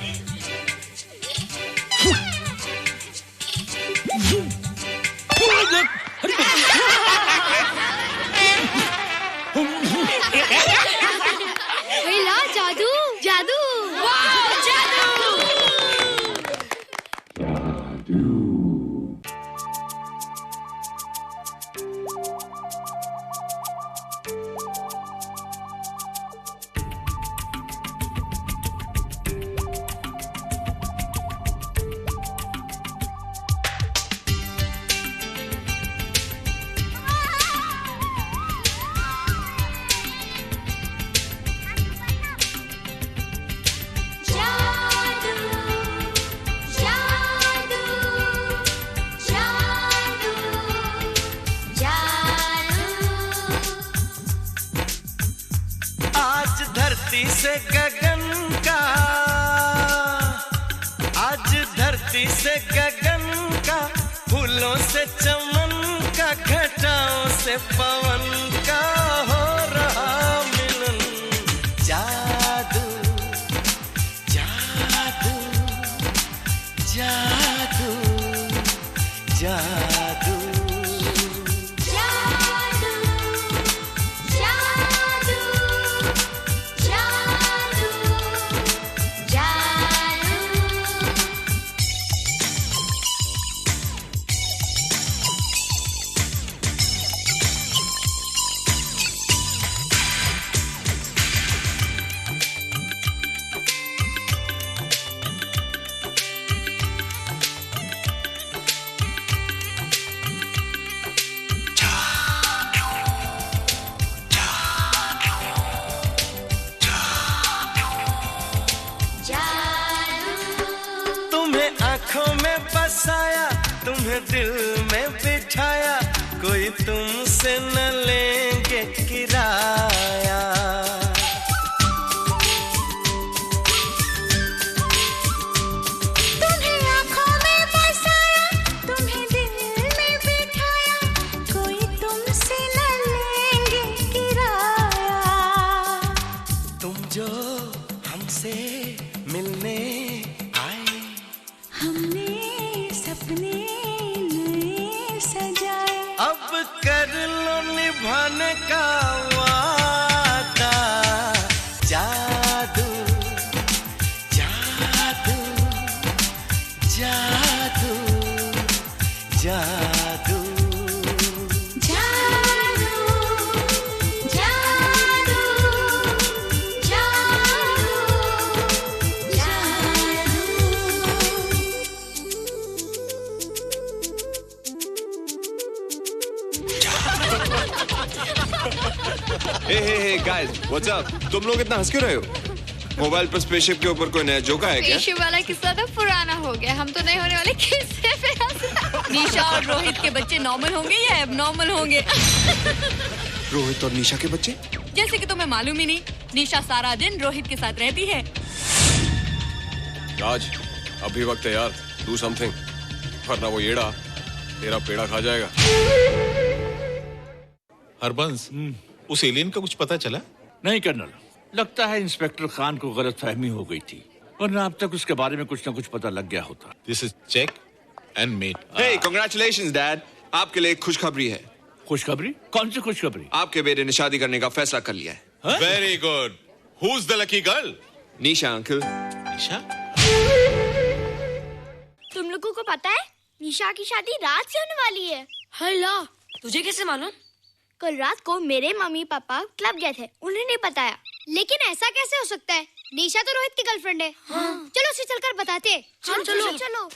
हेला, जादू जादू। वाह, जादू। आज धरती से गगन का, आज धरती से गगन का, फूलों से चमन का, घटाओं से पवन का हो रहा मिलन। जादू जादू जादू जादू बसाया, तुम्हें दिल में बिठाया, कोई तुमसे न लेंगे किराया। तुम्हें आँखों में बसाया, तुम्हें दिल में बिठाया, कोई तुमसे न लेंगे किराया। तुम जो हमसे मिलने आए, हमने सपने नए सजाए, अब कर लो निभाने का वादा। जादू जादू जादू जादू हे गाइस, व्हाट्स अप? तुम लोग इतना हंस क्यों रहे हो? मोबाइल पर स्पेसशिप के ऊपर कोई नया जोक आया क्या? स्पेसशिप वाला किस्सा तो पुराना हो गया, हम तो नहीं होने वाले किस्से पे हंसना। निशा और रोहित के बच्चे नॉर्मल होंगे या एबनॉर्मल होंगे? रोहित और निशा के बच्चे? जैसे कि तुम्हें मालूम ही नहीं, निशा सारा दिन रोहित के साथ रहती है। राज, अभी वक्त है यार, डू समथिंग, वरना वो येड़ा तेरा पेड़ा खा जाएगा। हरबंस, उस एलियन का कुछ पता चला? नहीं कर्नल, लगता है इंस्पेक्टर खान को गलतफहमी हो गई थी, वरना अब तक उसके बारे में कुछ न कुछ पता लग गया होता। This is check and mate. Hey, congratulations dad, आपके लिए एक खुशखबरी है। खुशखबरी? कौन सी खुशखबरी? आपके बेटे ने शादी करने का फैसला कर लिया है। Very good. Who is the lucky girl? Nisha uncle. Nisha? तुम लोगों को पता है निशा की शादी रात से होने वाली है। हेला, तुझे कैसे मालूम? कल रात को मेरे मम्मी पापा क्लब गए थे, उन्हें नहीं बताया। लेकिन ऐसा कैसे हो सकता है? निशा तो रोहित की गर्लफ्रेंड है। चलो उसे चलकर बताते हैं। चलो।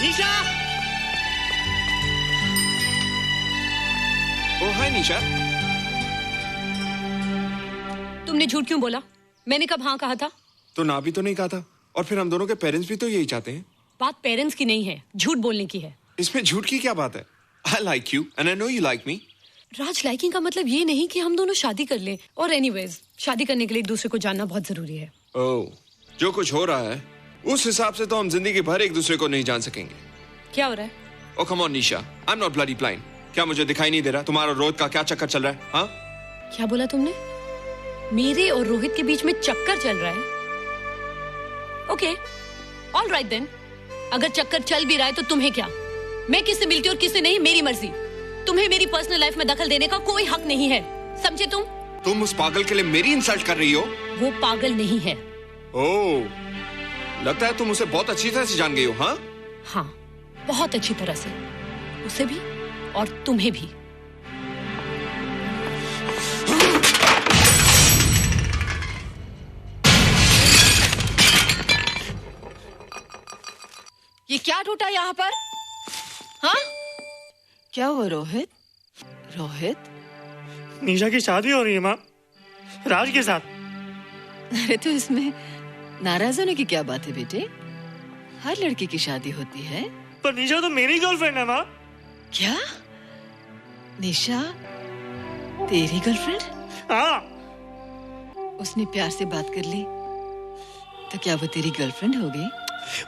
निशा! ओ हाय निशा। तुमने झूठ क्यों बोला? मैंने कब हाँ कहा था? तो ना भी तो नहीं कहा था, और फिर हम दोनों के पेरेंट्स भी तो यही चाहते हैं। बात पेरेंट्स की नहीं है, झूठ बोलने की है। इसमें झूठ की क्या बात है? I like you and I know you like me. Raj, liking का मतलब ये नहीं कि हम दोनों शादी कर लें। और एनीवेज, शादी करने के लिए एक दूसरे को जानना बहुत जरूरी है। ओह, जो कुछ हो रहा है उस हिसाब से तो हम जिंदगी भर एक दूसरे को नहीं जान सकेंगे। क्या हो रहा है? Oh come on Nisha, I am not bloody blind. क्या मुझे दिखाई नहीं दे रहा तुम्हारा रोहित का क्या चक्कर चल रहा है? हाँ, क्या बोला तुमने? मेरे और रोहित के बीच में चक्कर चल रहा है? Okay, all right then. अगर चक्कर चल भी रहा है तो तुम्हें क्या? मैं किससे मिलती हूँ और किससे नहीं, मेरी मर्जी। तुम्हें मेरी पर्सनल लाइफ में दखल देने का कोई हक नहीं है, समझे तुम? तुम उस पागल के लिए मेरी इंसल्ट कर रही हो? वो पागल नहीं है। ओह, लगता है तुम उसे बहुत अच्छी तरह से जान गई हो। हाँ हाँ, बहुत अच्छी तरह से, उसे भी और तुम्हें भी। ये क्या टूटा यहाँ पर? हाँ, क्या हुआ रोहित? रोहित, निशा की शादी हो रही है माँ, राज के साथ। अरे तो इसमें नाराज होने की क्या बात है बेटे? हर लड़की की शादी होती है। पर निशा तो मेरी गर्लफ्रेंड है माँ। क्या? निशा तेरी गर्लफ्रेंड? हाँ। उसने प्यार से बात कर ली तो क्या वो तेरी गर्लफ्रेंड हो गई?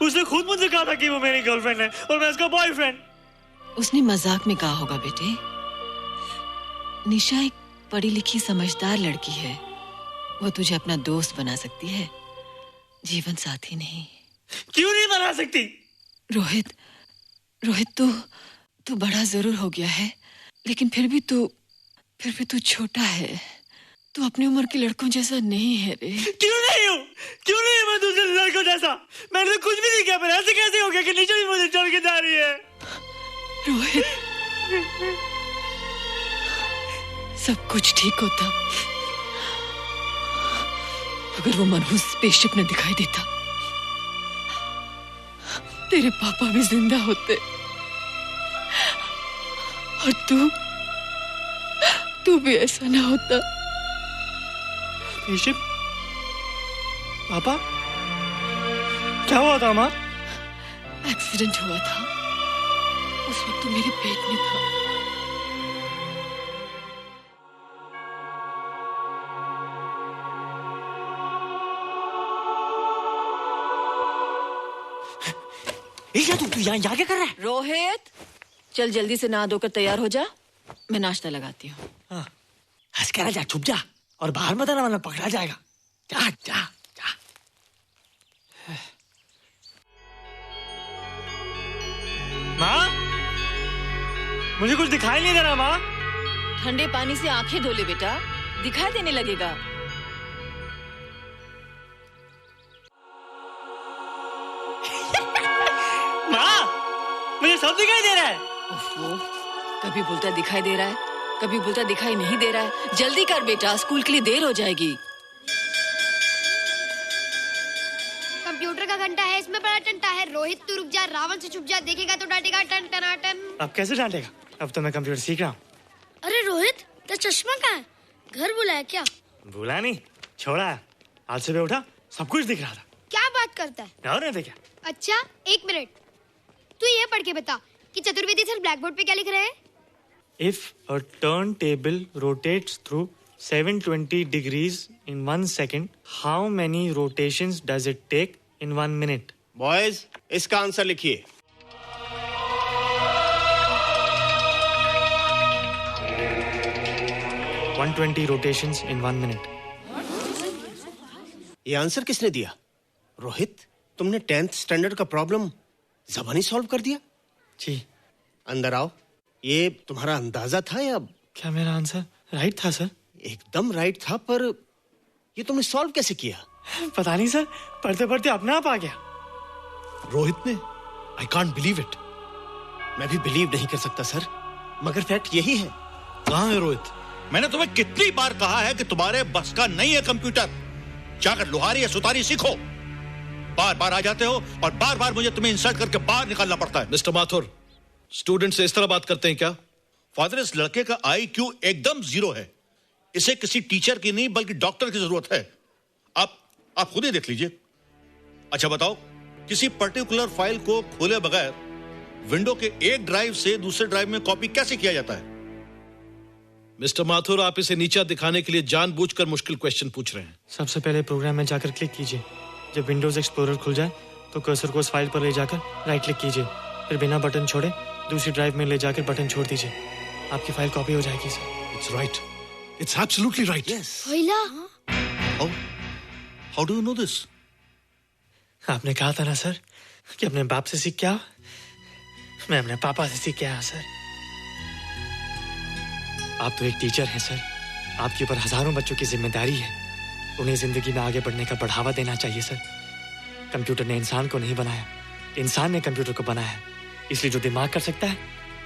उसने खुद मुझे कहा था कि वो मेरी गर्लफ्रेंड है और मैं उसका बॉयफ्रेंड। उसने मजाक में कहा होगा बेटे। निशा एक पढ़ी लिखी समझदार लड़की है। वो तुझे अपना दोस्त बना सकती है, जीवन साथी नहीं। क्यों नहीं बना सकती? रोहित, तू बड़ा जरूर हो गया है, लेकिन फिर भी तू छोटा है। तू अपनी उम्र के लड़कों जैसा नहीं है रे। क्यों नहीं हूँ? क्यों नहीं मैं दूसरे लड़कों जैसा? मैंने तो कुछ भी नहीं किया, पर ऐसे कैसे हो गया कि निशा भी मुझे छोड़ के जा रही है? रोहित, सब कुछ ठीक होता अगर वो मनहूस स्पेसशिप न दिखाई देता। तेरे पापा भी जिंदा होते और तू भी ऐसा ना होता। स्पेसशिप? पापा? क्या हुआ था माँ? एक्सीडेंट हुआ था, उस वक्त तू मेरे पेट में था। तू यहाँ क्या कर रहा है? रोहित, चल जल्दी से नहा धोकर तैयार हो जा, मैं नाश्ता लगाती हूँ। हंस कर जा, छुप जा और बाहर मत आना वरना पकड़ा जाएगा। जा जा जा। माँ, मुझे कुछ दिखाई नहीं दे रहा माँ। ठंडे पानी से आंखें धो ले बेटा, दिखाई देने लगेगा। माँ, मुझे सब दिखाई दे रहा है। कभी बोलता दिखाई दे रहा है, कभी बोलता दिखाई नहीं दे रहा है। जल्दी कर बेटा, स्कूल के लिए देर हो जाएगी। कंप्यूटर का घंटा है, इसमें बड़ा टंटा है। रोहित तू रुक जा, रावण से छुप जा, देखेगा तो डांटेगा टन टनाटन। अब कैसे डांटेगा? अब तो मैं कंप्यूटर सीख रहा हूँ। अरे रोहित, तेरा चश्मा कहाँ है? घर बुलाया क्या? भूला नहीं, छोड़ा। आज सुबह उठा, सब कुछ दिख रहा था। क्या बात करता है? और नहीं तो क्या? अच्छा, एक मिनट, तू ये पढ़ के बता कि चतुर्वेदी सर ब्लैक बोर्ड पे क्या लिख रहे हैं? If a turntable rotates through 720 degrees in 1 second, how many rotations does it take in 1 minute? Boys, इसका आंसर लिखिए। $120 rotations in 1 minute. ये आंसर किसने दिया? रोहित, तुमने 10th स्टैंडर्ड का प्रॉब्लम ज़बानी सॉल्व कर दिया? जी। अंदर आओ। ये तुम्हारा अंदाजा था या? क्या मेरा आंसर राइट था सर? एकदम राइट था, पर ये तुमने सॉल्व कैसे किया? पता नहीं सर, पढ़ते पढ़ते अपने आप आ गया। रोहित ने? I can't believe it. मैं भी बिलीव नहीं कर सकता सर, मगर फैक्ट यही है। कहाँ है रोहित? मैंने तुम्हें कितनी बार कहा है कि तुम्हारे बस का नहीं है कंप्यूटर। जाकर लोहारी या सुतारी सीखो। बार बार आ जाते हो और बार बार मुझे तुम्हें इंसल्ट करके बाहर निकालना पड़ता है। मिस्टर माथुर, स्टूडेंट से इस तरह बात करते हैं क्या? फादर, इस लड़के का IQ एकदम 0 है। इसे किसी टीचर की नहीं बल्कि डॉक्टर की जरूरत है। आप खुद ही देख लीजिए। अच्छा बताओ, किसी पर्टिकुलर फाइल को खोले बगैर विंडो के एक ड्राइव से दूसरे ड्राइव में कॉपी कैसे किया जाता है? मिस्टर माथुर, आप इसे नीचा दिखाने के लिए जानबूझकर मुश्किल क्वेश्चन पूछ रहे हैं। सबसे पहले प्रोग्राम में जाकर क्लिक कीजिए। जब विंडोज एक्सप्लोरर खुल जाए तो कर्सर को उस फाइल पर ले जाकर राइट क्लिक कीजिए, फिर बिना बटन छोड़े दूसरी ड्राइव में ले जाकर बटन छोड़ दीजिए। आपकी फाइल कॉपी हो जाएगी sir. It's right, it's absolutely right. How do you know this? आपने कहा था ना सर कि अपने बाप से सीख के आओ। मैं अपने पापा से सीख के आया सर। आप तो एक टीचर हैं सर, आपके ऊपर हजारों बच्चों की जिम्मेदारी है। उन्हें जिंदगी में आगे बढ़ने का बढ़ावा देना चाहिए सर। कंप्यूटर ने इंसान को नहीं बनाया, इंसान ने कंप्यूटर को बनाया है। इसलिए जो दिमाग कर सकता है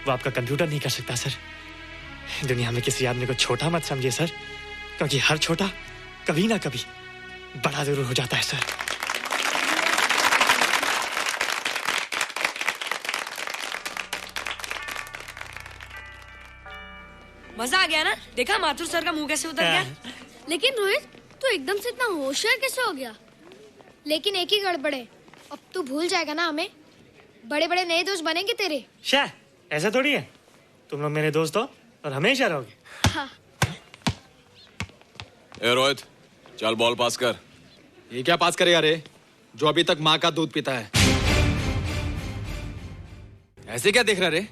वो आपका कंप्यूटर नहीं कर सकता सर। दुनिया में किसी आदमी को छोटा मत समझिए सर, क्योंकि हर छोटा कभी ना कभी बड़ा जरूर हो जाता है सर। मजा आ गया ना? देखा माथुर सर का मुंह कैसे उतर गया? लेकिन रोहित, तू एकदम से इतना होशियार कैसे हो गया? लेकिन एक ही गड़बड़ है, अब तू भूल जाएगा ना हमें। बड़े बड़े नए दोस्त बनेंगे तेरे। शाह, ऐसा थोड़ी है। तुम लोग मेरे दोस्त हो और हमेशा रहोगे। हाँ। ए रोहित, चल बॉल पास कर। ये क्या पास करेगा रे, जो अभी तक माँ का दूध पीता है? ऐसे क्या देख रहा रे?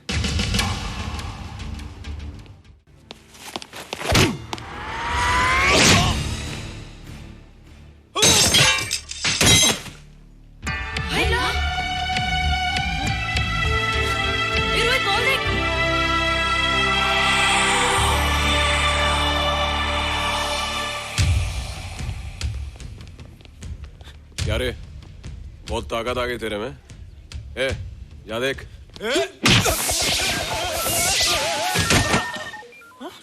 क्या रे, बहुत ताकत आ गई तेरे में। ए, जा देख।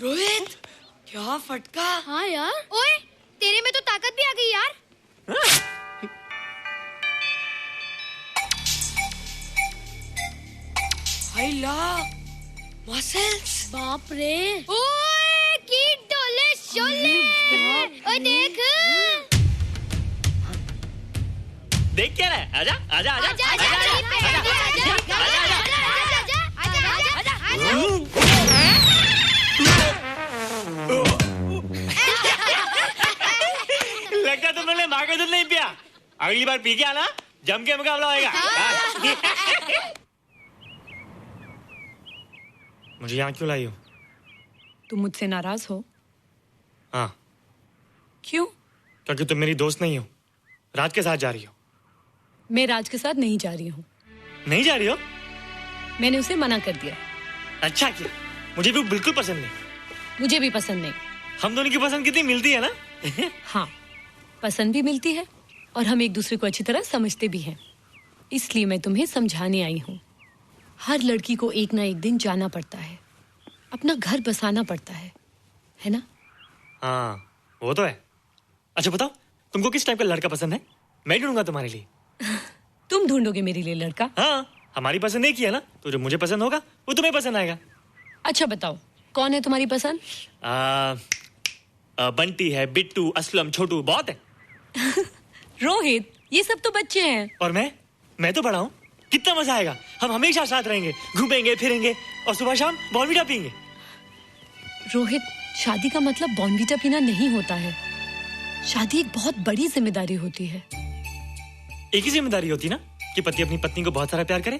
रोहित, क्या फटका। हाँ यार। ओए, तेरे में तो ताकत भी आ गई यार। मसल्स। बाप रे। ओए, कीट डोले शोले। ओए देख। देख क्या रहा है? आजा आजा आजा आजा लगता तुम लोगों ने माँ का दूध नहीं पिया। अगली बार पी के आना, जम के मुकाबला होएगा। मुझे यहाँ क्यों लाई हो? तुम मुझसे नाराज हो? हाँ। क्यों? क्योंकि तुम मेरी दोस्त नहीं हो, राज के साथ जा रही हो। मैं राज के साथ नहीं जा रही हूँ। नहीं जा रही हो? मैंने उसे मना कर दिया। अच्छा किया, मुझे भी बिल्कुल पसंद नहीं। मुझे भी पसंद नहीं। हम दोनों की पसंद कितनी मिलती है ना? हाँ, पसंद भी मिलती है और हम एक दूसरे को अच्छी तरह समझते भी हैं। इसलिए मैं तुम्हें समझाने आई हूँ। हर लड़की को एक ना एक दिन जाना पड़ता है, अपना घर बसाना पड़ता है ना? हाँ, वो तो है। अच्छा बताओ, तुमको किस टाइप का लड़का पसंद है? मैं ढूंढूंगा तुम्हारे लिए। तुम ढूंढोगे मेरे लिए लड़का? हाँ, हमारी पसंद एक ही है ना, तो जो मुझे पसंद होगा वो तुम्हें पसंद आएगा। अच्छा बताओ, कौन है तुम्हारी पसंद? बंटी है, बिट्टू, असलम, छोटू, बहुत है। रोहित, ये सब तो बच्चे हैं। और मैं तो बड़ा हूँ। कितना मजा आएगा, हम हमेशा साथ रहेंगे, घूमेंगे फिरेंगे और सुबह शाम बॉर्नवीटा पीएंगे। रोहित, शादी का मतलब बॉर्नवीटा पीना नहीं होता है। शादी एक बहुत बड़ी जिम्मेदारी होती है। एक ही जिम्मेदारी होती ना कि पति अपनी पत्नी को बहुत सारा प्यार करे।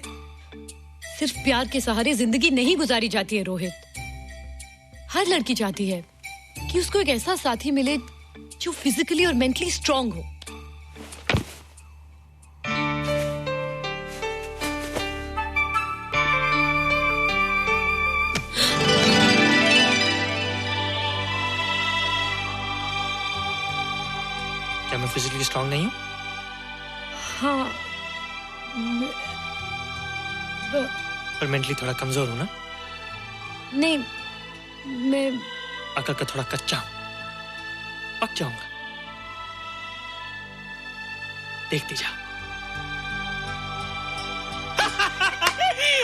सिर्फ प्यार के सहारे जिंदगी नहीं गुजारी जाती है रोहित। हर लड़की चाहती है कि उसको एक ऐसा साथी मिले जो फिजिकली और मेंटली स्ट्रांग हो। क्या मैं फिजिकली फिजिकली स्ट्रांग नहीं हूँ? हाँ और मेंटली थोड़ा कमजोर हूँ ना? नहीं, मैं अकल का थोड़ा कच्चा हूँ, पक जाऊंगा। देखती जाओ।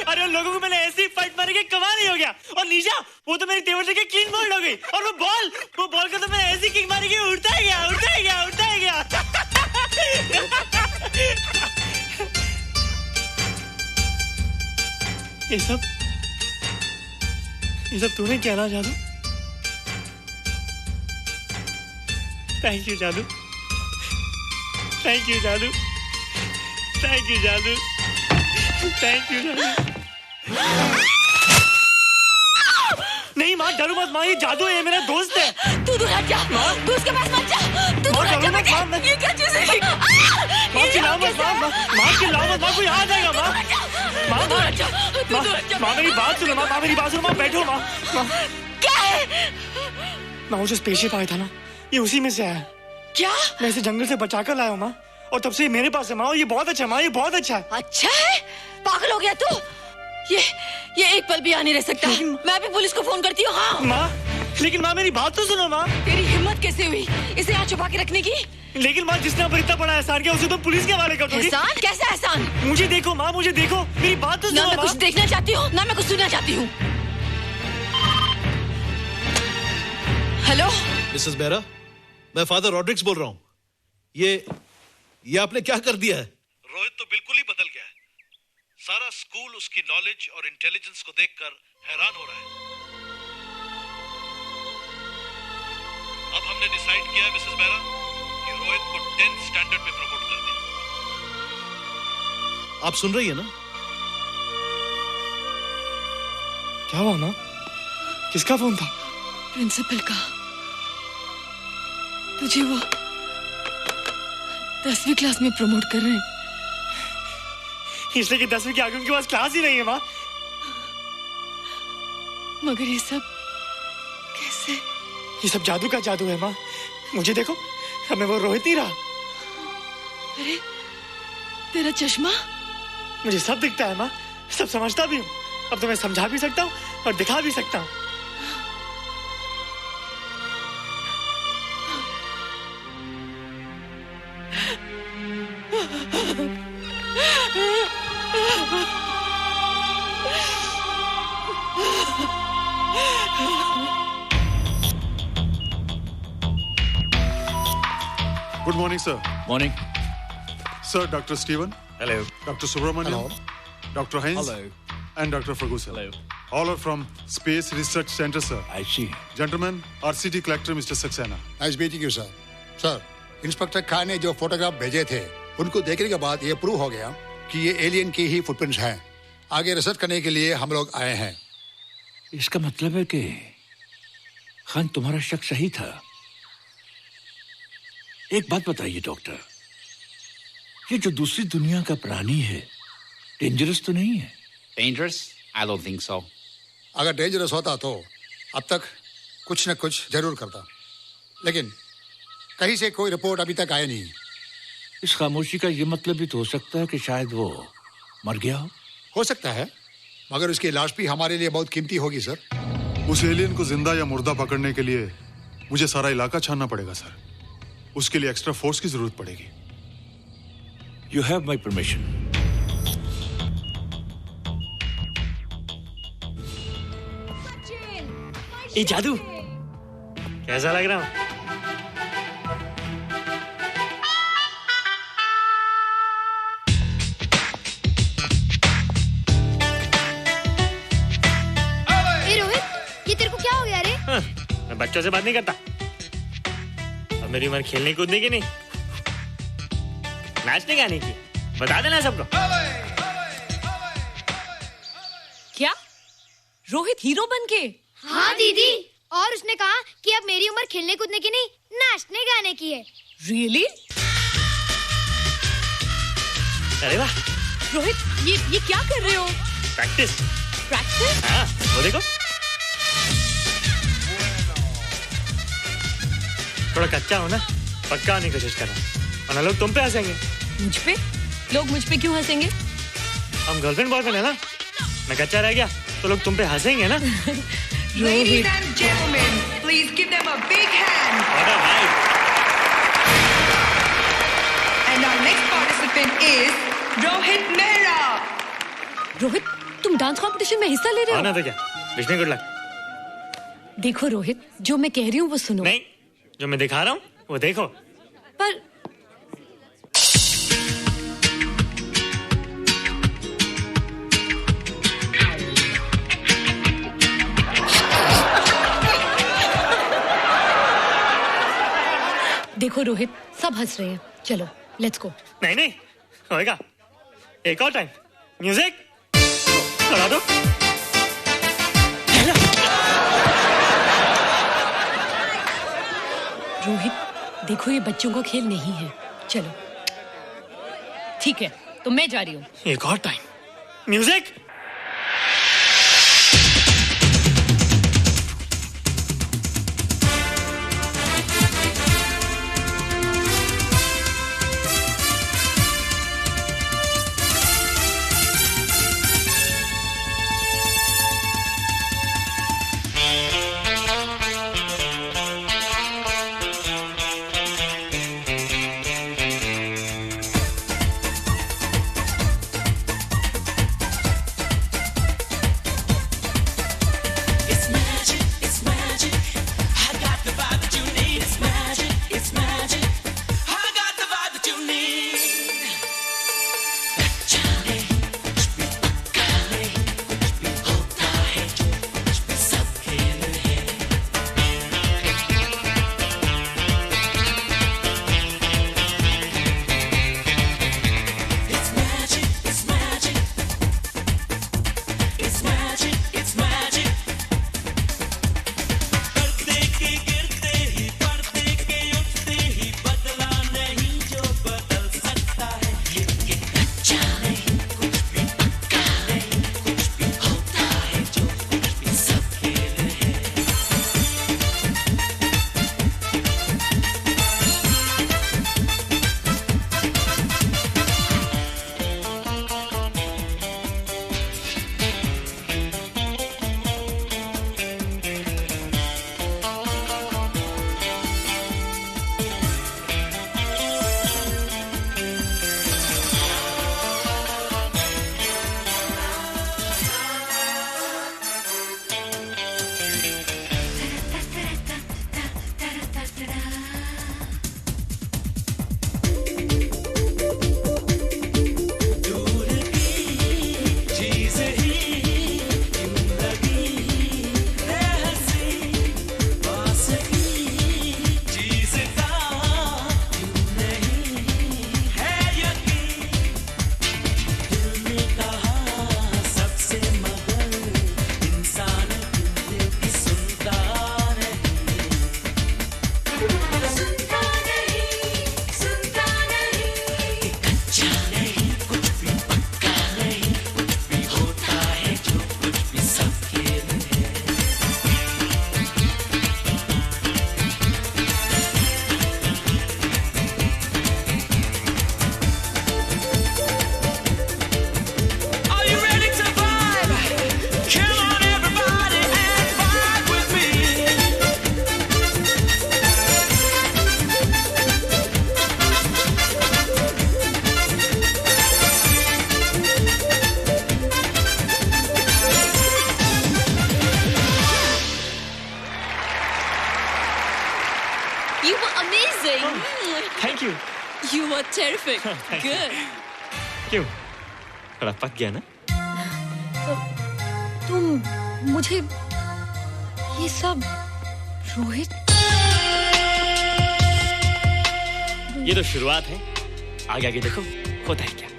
अरे उन लोगों को मैंने ऐसी फाइट मारी कि कमाल ही हो गया। और निशा, वो तो मेरी टेबल से क्लीन बोल्ड हो गई। और वो बॉल का तो मैंने ऐसी किक मारी कि उड़ता ही गया, उड़ता ही गया, उड़ता ही गया। ये सब तूने क्या ना जादू? थैंक यू जादू, थैंक यू जादू, थैंक यू जादू, थैंक यू जादू। नहीं माँ, डरो मत माँ, ये जादू है, ये मेरा दोस्त है। तू दूर हट जा, तू उसके पास मत जा, तू दूर हट जा बेटे। ये क्या चीज़ है? माँ चिल्लाओ मत, माँ चिल्लाओ मत, माँ कोई आ जाएगा। माँ माँ मेरी बात सुनो, माँ मेरी बात सुनो, माँ बैठो। माँ क्या है? माँ वो जो स्पेसशिप आया था ना, ये उसी में से आया। क्या? मैं इसे जंगल से बचा कर लाया हूँ माँ, और तब से मेरे पास है माँ। और ये बहुत अच्छा है माँ, ये बहुत अच्छा है। अच्छा है? पागल हो गया तू? ये एक पल भी आ नहीं रह सकता। मैं अभी पुलिस को फोन करती हूँ। हाँ माँ, लेकिन माँ मेरी बात तो सुनो माँ। तेरी हिम्मत कैसे हुई इसे यहाँ छुपा के रखने की? लेकिन माँ, जिसने पर इतना बड़ा एहसान किया उसे तो पुलिस के हवाले कर दोगी। एहसान? कैसा एहसान? मुझे देखो माँ, मुझे देखो, मेरी बात तो सुनो। ना मैं कुछ देखना चाहती हूँ, ना मैं कुछ सुनना चाहती हूँ। हेलो मिसेस बेरा, मैं फादर रॉड्रिक्स बोल रहा हूँ। ये आपने क्या कर दिया है? रोहित तो बिल्कुल ही बदल गया है। सारा स्कूल उसकी नॉलेज और इंटेलिजेंस को देखकर हैरान हो रहा है। अब हमने डिसाइड किया है मिसेस बेरा कि रोहित को 10th स्टैंडर्ड में प्रमोट कर दें। आप सुन रही है ना? क्या हुआ माँ? किसका फोन था? प्रिंसिपल का। तुझे वो 10वीं क्लास में प्रमोट कर रहे हैं। इसलिए कि 10वीं के आगे उनके पास क्लास ही नहीं है माँ। मगर ये सब कैसे? ये सब जादू का जादू है माँ। मुझे देखो, अब मैं वो रोहित नहीं रहा। अरे तेरा चश्मा? मुझे सब दिखता है माँ, सब समझता भी हूँ। अब तो मैं समझा भी सकता हूँ और दिखा भी सकता हूँ। Good morning, sir. Morning. Sir, Dr. Steven. Hello. Dr. Subramaniam. Dr. Heinz. Hello. And Dr. Ferguson. Hello. All are from Space Research Center, sir. I see. Gentlemen, RCT collector Mr. Saxena. Nice meeting you sir. Sir, inspector Khan ने जो फोटोग्राफ भेजे थे, उनको देखने के बाद ये प्रूव हो गया कि ये एलियन की ही फुटप्रिंट्स हैं। आगे रिसर्च करने के लिए हम लोग आए हैं। इसका मतलब है कि खान, तुम्हारा शक सही था। एक बात बताइए डॉक्टर, ये जो दूसरी दुनिया का प्राणी है, डेंजरस तो नहीं है? Dangerous? I don't think so. अगर डेंजरस होता तो अब तक कुछ न कुछ जरूर करता, लेकिन कहीं से कोई रिपोर्ट अभी तक आई नहीं। इस खामोशी का ये मतलब भी तो हो सकता है कि शायद वो मर गया हो सकता है, मगर उसकी लाश भी हमारे लिए बहुत कीमती होगी सर। उस एलियन को जिंदा या मुर्दा पकड़ने के लिए मुझे सारा इलाका छानना पड़ेगा सर। उसके लिए एक्स्ट्रा फोर्स की जरूरत पड़ेगी। You have my permission. ये जादू कैसा लग रहा हूँ? ए रोहित, ये तेरे को क्या हो गया रे? मैं बच्चों से बात नहीं करता। अब मेरी उम्र खेलने कूदने की नहीं, नाचने गाने की। बता देना सबको। क्या रोहित हीरो बन के? हाँ दीदी, और उसने कहा कि अब मेरी उम्र खेलने कूदने की नहीं, नाचने गाने की है। रियली? अरे वाह रोहित, ये क्या कर रहे हो? प्रैक्टिस। प्रैक्टिस? हाँ, वो देखो। थोड़ा कच्चा हो ना, पक्का होने की कोशिश कर रहा हूँ। वरना लोग तुम पे हंसेंगे। मुझ पे? लोग मुझ पे क्यों हंसेंगे? हम गर्लफ्रेंड बॉयफ्रेंड है ना, मैं कच्चा रह गया तो लोग तुम पे हंसेंगे ना। Ladies and gentlemen, please give them a big hand. And our next participant is Rohit Mehra. Rohit, तुम डांस कंपटीशन में हिस्सा ले रहे हो? ना तो क्या, विश मी गुड लक। देखो रोहित, जो मैं कह रही हूँ वो सुनो। नहीं, जो मैं दिखा रहा हूँ वो देखो। पर देखो रोहित, सब हंस रहे हैं, चलो लेट्स गो। नहीं नहीं होएगा, एक और टाइम। म्यूजिक चला दो। रोहित देखो, ये बच्चों का खेल नहीं है, चलो। ठीक है, तो मैं जा रही हूँ। एक और time. Music. You were terrific. Good. क्यों? थोड़ा पक गया ना? तुम मुझे ये सब रोहित, ये तो शुरुआत है, आगे आगे देखो होता है क्या।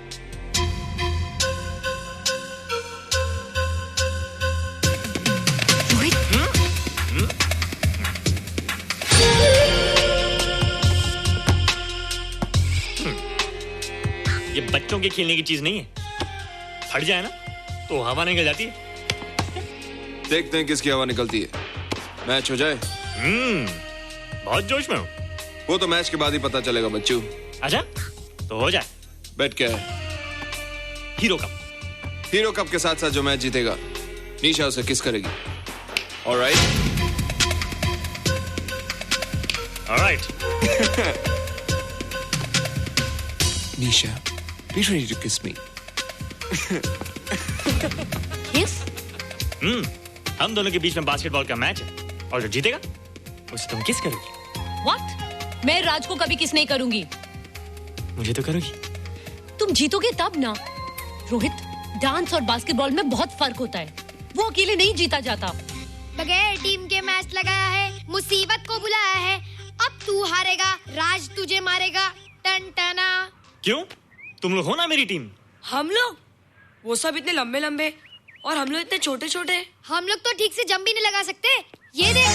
ये बच्चों के खेलने की चीज नहीं है, फट जाए ना तो हवा निकल जाती है। देखते हैं किसकी हवा निकलती है। मैच हो जाए। बहुत जोश में हूँ। वो तो मैच के बाद ही पता चलेगा बच्चू। आजा तो हो जाए। बेट क्या है? Hero cup. हीरो कप के साथ साथ जो मैच जीतेगा निशा उसे किस करेगी। Alright? Alright. Nisha, be ready to kiss me. किस? हम दोनों के बीच में बास्केटबॉल का मैच है और जो जीतेगा उसे तुम किस करोगी। What? मैं राज को कभी किस नहीं करूंगी। मुझे तो करोगी। तुम जीतोगे तब ना। रोहित, डांस और बास्केटबॉल में बहुत फर्क होता है, वो अकेले नहीं जीता जाता। बगैर टीम के मैच लगाया है, मुसीबत को बुलाया है। अब तू हारेगा, राज तुझे मारेगा। टन टना। क्यों? तुम लोग हो ना मेरी टीम। हम लोग? वो सब इतने लंबे लंबे और हम लोग इतने छोटे छोटे। हम लोग तो ठीक से जंप भी नहीं लगा सकते। ये देख।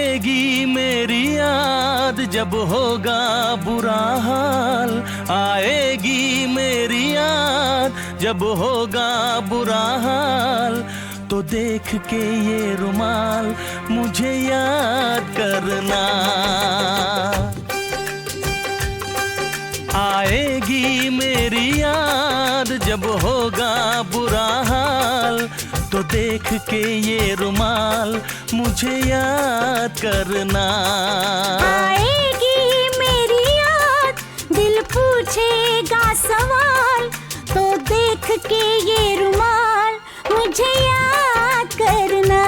आएगी मेरी याद जब होगा बुरा हाल, आएगी मेरी याद जब होगा बुरा हाल, तो देख के ये रुमाल मुझे याद करना। आएगी मेरी याद जब होगा बुरा हाल, तो देख के ये रुमाल मुझे याद करना। आएगी मेरी याद, दिल पूछेगा सवाल, तो देख के ये रुमाल मुझे याद करना।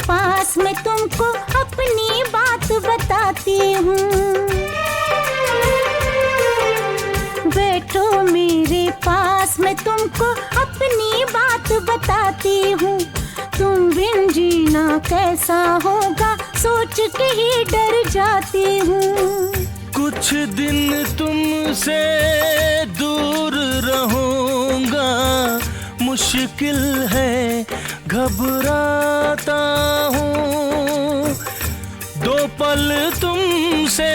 पास मैं तुमको अपनी बात बताती हूँ, बैठो मेरे पास मैं तुमको अपनी बात बताती हूँ। तुम बिन जीना कैसा होगा सोच के ही डर जाती हूँ। कुछ दिन तुमसे दूर रहूंगा, मुश्किल है घबराता हूँ। दो पल तुमसे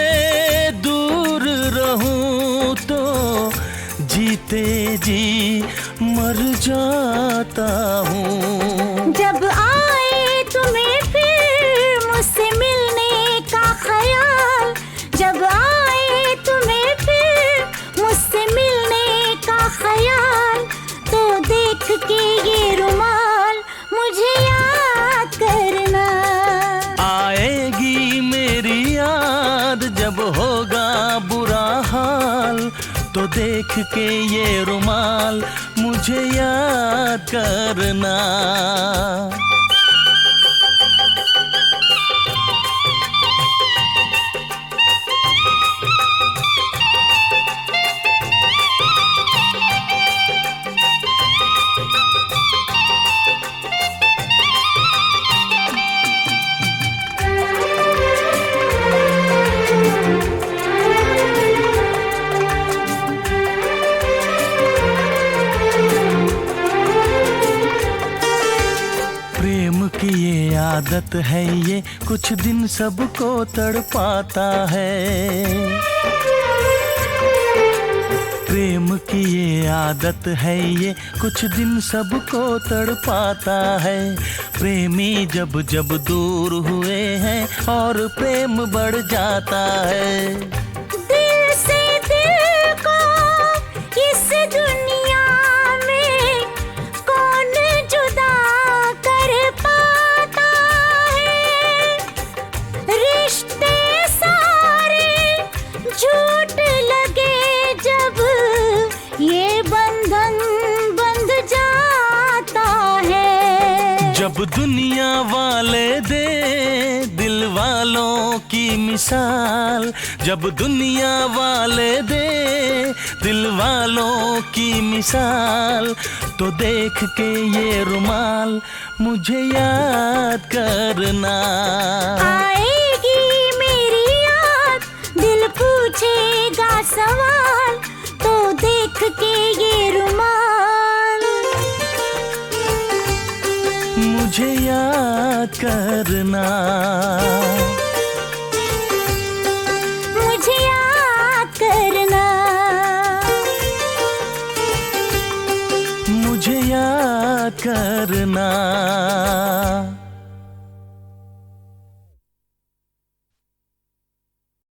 दूर रहूं तो जीते जी मर जाता हूँ। जब आए तुम्हें फिर मुझसे मिलने का ख्याल, जब आए तुम्हें फिर मुझसे मिलने का ख्याल, तो देख के ये रुमाल मुझे याद करना। आएगी मेरी याद जब होगा बुरा हाल, तो देख के ये रुमाल मुझे याद करना। आदत है ये कुछ दिन सबको तड़पाता है। प्रेम की ये आदत है ये कुछ दिन सबको तड़पाता है। प्रेमी जब जब दूर हुए हैं और प्रेम बढ़ जाता है। दिल से दिल को इस दुनिया में कौन जुदा कर पाता है। रिश्ते सारे झूठ लगे जब ये बंधन बंध जाता है। जब दुनिया वाले दे दिल वालों की मिसाल, जब दुनिया वाले दे दिल वालों की मिसाल, तो देख के ये रुमाल मुझे याद करना। आएगी मेरी याद, दिल पूछेगा सवाल, तो देख के ये रुमाल मुझे याद करना। मुझे याद करना। मुझे याद करना।